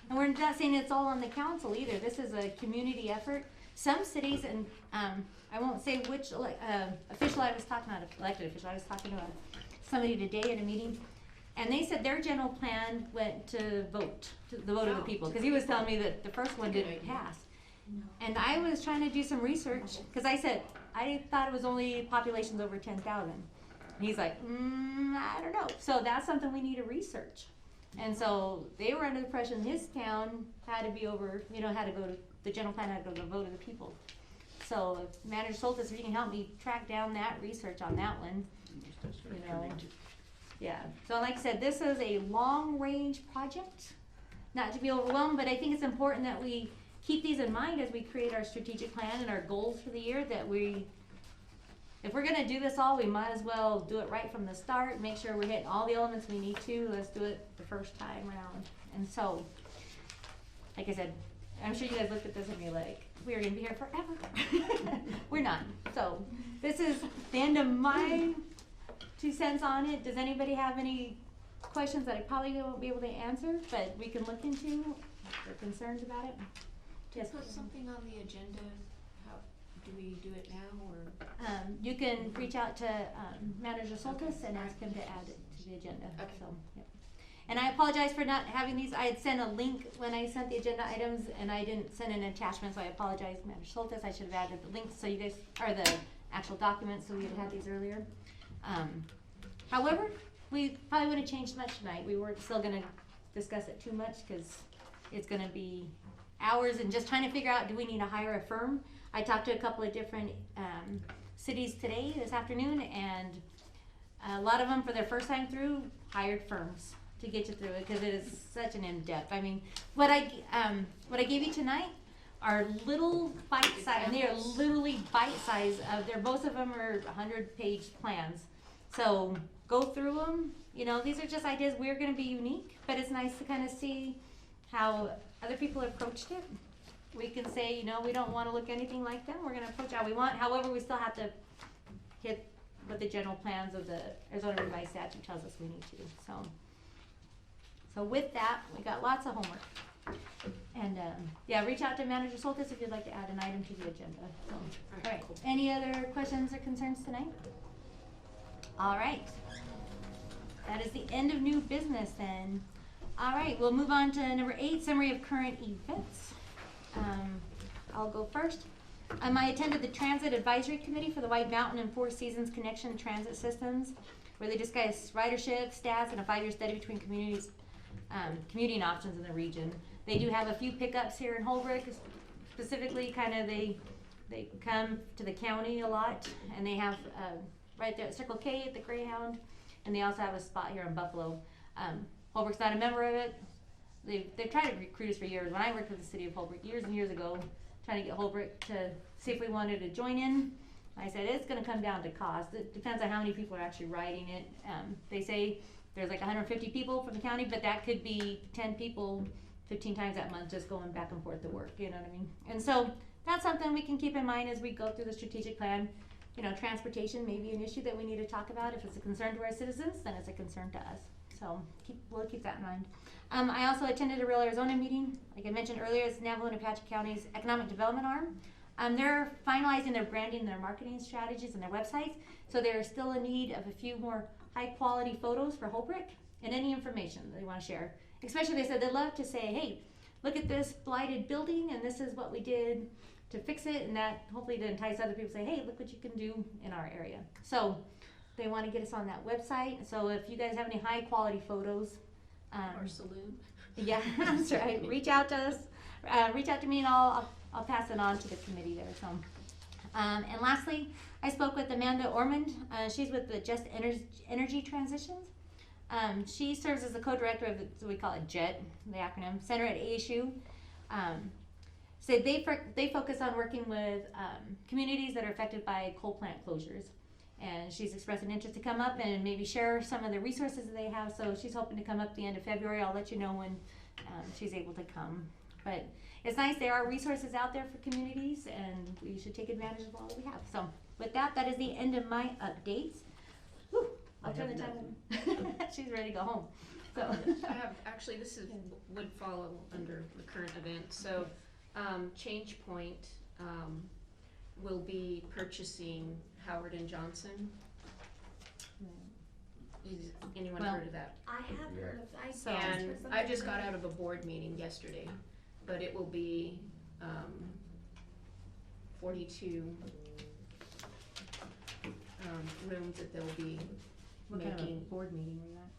and we're not saying it's all on the council either. This is a community effort. Some cities, and I won't say which official I was talking, not elected official, I was talking to somebody today at a meeting, and they said their general plan went to vote, to the vote of the people, because he was telling me that the first one didn't pass. And I was trying to do some research, because I said, I thought it was only populations over 10,000. And he's like, I don't know. So that's something we need to research. And so they were under the impression his town had to be over, had to go to, the general plan had to go to the vote of the people. So if Manager Soltis, if you can help me track down that research on that one, yeah. So like I said, this is a long-range project, not to be overwhelmed, but I think it's important that we keep these in mind as we create our strategic plan and our goals for the year, that if we're gonna do this all, we might as well do it right from the start, make sure we're hitting all the elements we need to. Let's do it the first time around. And so, like I said, I'm sure you guys looked at this and be like, we're gonna be here forever. We're not. So this is the end of my 2 cents on it. Does anybody have any questions that I probably won't be able to answer, but we can look into, or concerns about it? Yes. Put something on the agenda. How do we do it now, or? You can reach out to Manager Soltis and ask him to add it to the agenda. Okay. So, yep. And I apologize for not having these. I had sent a link when I sent the agenda items, and I didn't send an attachment, so I apologize, Manager Soltis. I should have added the links so you guys, or the actual documents, so we had these earlier. However, we probably wouldn't change much tonight. We weren't still going to discuss it too much, because it's going to be hours and just trying to figure out, do we need to hire a firm? I talked to a couple of different cities today, this afternoon, and a lot of them, for their first time through, hired firms to get you through it, because it is such an in-depth. I mean, what I gave you tonight are little bite size, and they are literally bite size. Most of them are 100-page plans. So go through them. You know, these are just ideas. We're going to be unique, but it's nice to kind of see how other people approached it. We can say, you know, we don't want to look anything like them. We're going to approach how we want. However, we still have to hit what the general plans of the Arizona Revised Statute tells us we need to. So with that, we got lots of homework. And yeah, reach out to Manager Soltis if you'd like to add an item to the agenda. So, all right. Any other questions or concerns tonight? All right. That is the end of new business then. All right, we'll move on to number 8, summary of current events. I'll go first. I attended the Transit Advisory Committee for the White Mountain and Four Seasons Connection Transit Systems, where they discussed ridership, stats, and a 5-year study between communities, commuting options in the region. They do have a few pickups here in Holbrook, specifically kind of they come to the county a lot, and they have right there at Circle K at the Greyhound, and they also have a spot here in Buffalo. Holbrook's not a member of it. They've tried to recruit us for years. When I worked with the city of Holbrook years and years ago, trying to get Holbrook to see if we wanted to join in, I said it's going to come down to cost. It depends on how many people are actually riding it. They say there's like 150 people from the county, but that could be 10 people 15 times that month just going back and forth to work, you know what I mean? And so that's something we can keep in mind as we go through the strategic plan. You know, transportation may be an issue that we need to talk about. If it's a concern to our citizens, then it's a concern to us. So we'll keep that in mind. I also attended a Real Arizona meeting. Like I mentioned earlier, it's Navajo and Apache County's economic development arm. They're finalizing their branding, their marketing strategies, and their websites. So they're still in need of a few more high quality photos for Holbrook and any information that they want to share. Especially they said they'd love to say, hey, look at this blighted building and this is what we did to fix it, and that hopefully to entice other people to say, hey, look what you can do in our area. So they want to get us on that website. So if you guys have any high quality photos, Or saloon. yeah, that's right. Reach out to us. Reach out to me, and I'll pass it on to the committee there. So, and lastly, I spoke with Amanda Ormond. She's with the Just Energy Transitions. She serves as the co-director of so we call it JET, the acronym, Center at ASU. So they focus on working with communities that are affected by coal plant closures. And she's expressed an interest to come up and maybe share some of the resources that they have. So she's hoping to come up at the end of February. I'll let you know when she's able to come. But it's nice. There are resources out there for communities, and we should take advantage of all that we have. So with that, that is the end of my updates. Whew, I'll turn the time. She's ready to go home. So I have, actually, would follow under the current event. So Change Point will be purchasing Howard and Johnson. Anyone heard of that? I have heard of that. So- And I just got out of a board meeting yesterday, but it will be 42 rooms that they'll be what making. kind of board meeting were you at?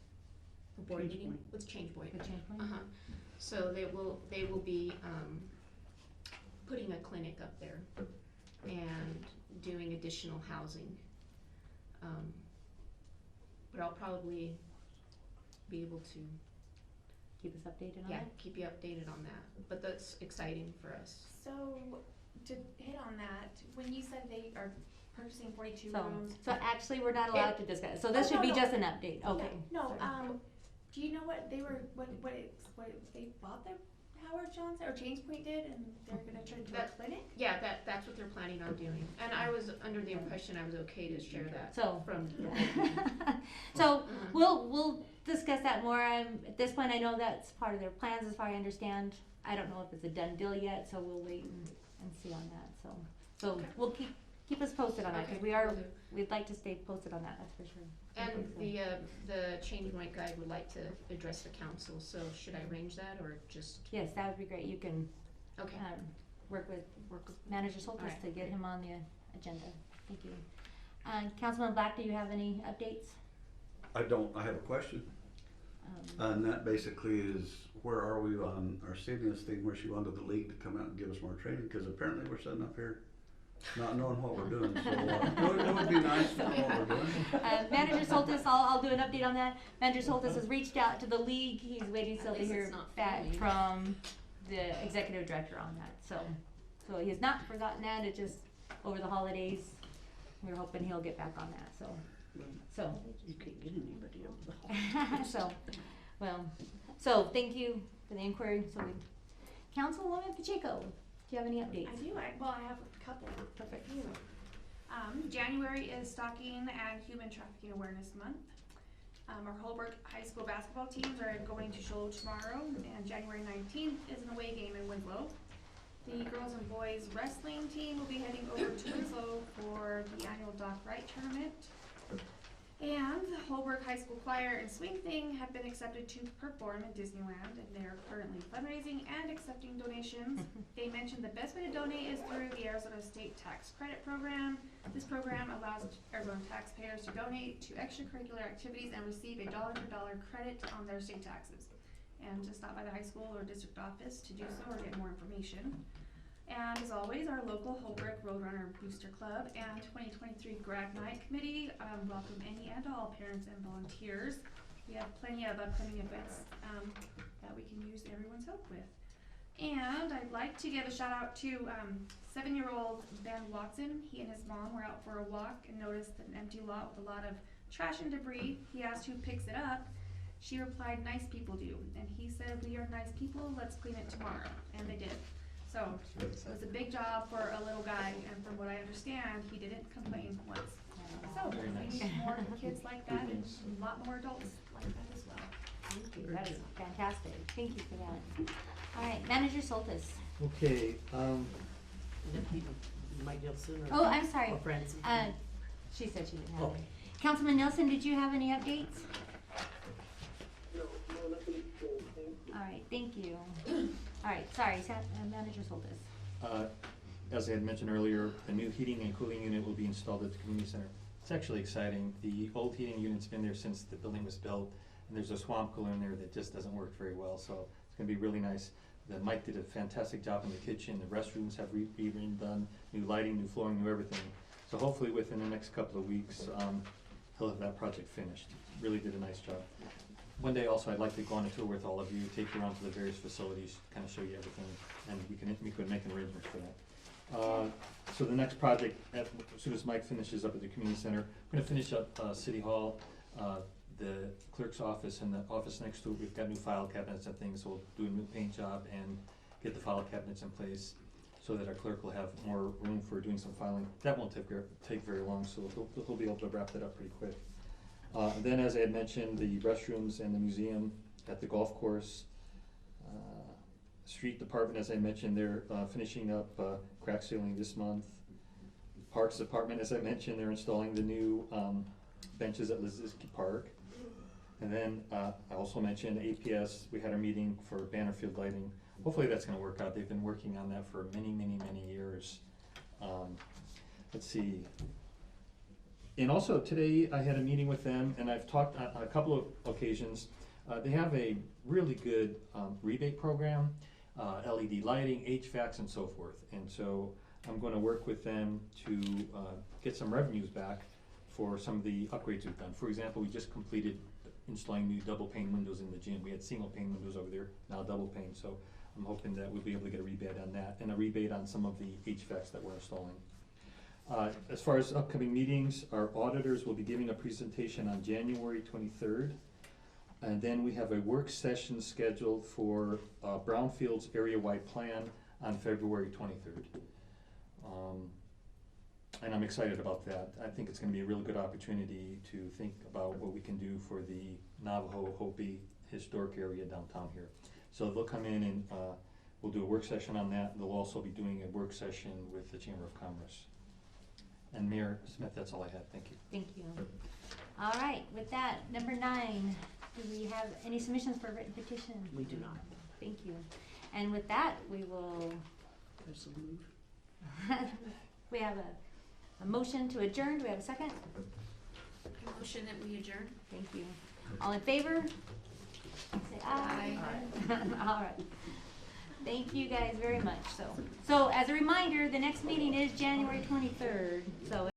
A board Change meeting Point. with Change Point. With Change Point? Uh-huh. So they will be putting a clinic up there and doing additional housing. But I'll probably be able to Keep us updated on that. keep you updated on that. But that's exciting for us. So, to hit on that, when you said they are purchasing 42 So, rooms, so actually, we're not allowed to discuss. So this Oh, should no, be no. just an update. Okay. No, Sorry. do you know what they were, what they bought their Howard Johnson or James Point did, and they're gonna turn into a That- clinic? Yeah, that's what they're planning on doing. And I was under the impression I was okay to share that So- from. So Uh-huh. we'll discuss that more. At this point, I know that's part of their plans, as far as I understand. I don't know if it's a done deal yet, so we'll wait and see on that. So Okay. we'll keep us posted on that, because Okay, we'd like to stay posted on that. That's for sure. And the Change Point guy would like to address the council, so should I arrange that or just, Yes, that would be great. You can okay. work with Manager Soltis Alright. to get him on the agenda. Thank you. Councilman Black, do you have any updates? I don't, I have a question. And that basically is, where are we on our seniors thing, where she wanted the league to come out and give us more training? Because apparently we're sitting up here not knowing what we're doing, so it would be nice to know what we're doing. Manager Soltis, I'll do an update on that. Manager Soltis has reached out to the league. He's waiting still At to least hear it's not back family. from the executive director on that. So So he has not forgotten that, it just, over the holidays, we're hoping he'll get back on that, so, You can't get anybody over the so, well, so thank you for the inquiry, Councilwoman Pacheco, do you have any updates? I do, I have a couple. Perfect. January is Stalking and Human Trafficking Awareness Month. Our Holbrook High School basketball teams are going to Show tomorrow, and January 19th is an away game in Winslow. The girls and boys wrestling team will be heading over to Winslow for the annual Doc Wright tournament. And the Holbrook High School Choir and Swing Thing have been accepted to perform in Disneyland, and they're currently fundraising and accepting donations. They mentioned the best way to donate is through the Arizona State Tax Credit Program. This program allows Arizona taxpayers to donate to extracurricular activities and receive a dollar-for-dollar credit on their state taxes. And to stop by the high school or district office to do so or get more information. And as always, our local Holbrook Roadrunner Booster Club and 2023 Grad Night Committee welcome any and all parents and volunteers. We have plenty of upcoming events that we can use everyone's help with. And I'd like to give a shout out to 7-year-old Ben Watson. He and his mom were out for a walk and noticed an empty lot with a lot of trash and debris. He asked who picks it up. She replied, "Nice people do." And he said, "We are nice people, let's clean it tomorrow." And they did. So it was a big job for a little guy, and from what I understand, he didn't complain once. So Very we nice. need more kids like that and a lot more adults like that as well. Thank you, that is fantastic, thank you for that. All right, Manager Soltis. You Okay, might deal sooner. Oh, I'm sorry. Or friends. She said she didn't have Okay. any. Councilman Nelson, did you have any updates? No, nothing, thank you. All right, thank you. All right, sorry, Manager Soltis. as I had mentioned earlier, a new heating and cooling unit will be installed at the community center. It's actually exciting. The old heating unit's been there since the building was built, and there's a swamp cooler in there that just doesn't work very well, so it's gonna be really nice. Mike did a fantastic job in the kitchen, the restrooms have been done, new lighting, new flooring, new everything. So hopefully within the next couple of weeks, he'll have that project finished. Really did a nice job. One day also, I'd like to go on a tour with all of you, take you around to the various facilities, kind of show you everything, and we could make an arrangement for that. So the next project, as soon as Mike finishes up at the community center, we're gonna finish up City Hall, the clerk's office and the office next to it. We've got new file cabinets and things, so we'll do a new paint job and get the file cabinets in place so that our clerk will have more room for doing some filing. That won't take very long, so he'll be able to wrap that up pretty quick. Then, as I had mentioned, the restrooms and the museum at the golf course. Street department, as I mentioned, they're finishing up crack sealing this month. Parks department, as I mentioned, they're installing the new benches at Liziski Park. And then I also mentioned APS, we had our meeting for banner field lighting. Hopefully that's gonna work out. They've been working on that for many, many, many years. Let's see. And also today I had a meeting with them, and I've talked on a couple of occasions. They have a really good rebate program, LED lighting, HVACs, and so forth. And so I'm going to work with them to get some revenues back for some of the upgrades we've done. For example, we just completed installing new double pane windows in the gym. We had single pane windows over there, now double pane. So I'm hoping that we'll be able to get a rebate on that, and a rebate on some of the HVACs that we're installing. As far as upcoming meetings, our auditors will be giving a presentation on January 23rd. And then we have a work session scheduled for Brownfield's area-wide plan on February 23rd. And I'm excited about that. I think it's gonna be a really good opportunity to think about what we can do for the Navajo Hopi historic area downtown here. So they'll come in and we'll do a work session on that. They'll also be doing a work session with the Chamber of Commerce. And Mayor Smith, that's all I had. Thank you. Thank you. All right, with that, number 9, do we have any submissions for written petition? We do not. Thank you. And with that, we will, There's a move. we have a motion to adjourn. Do we have a second? A motion that we adjourn? Thank you. All in favor? Say aye. All right. Thank you guys very much. So as a reminder, the next meeting is January 23rd. So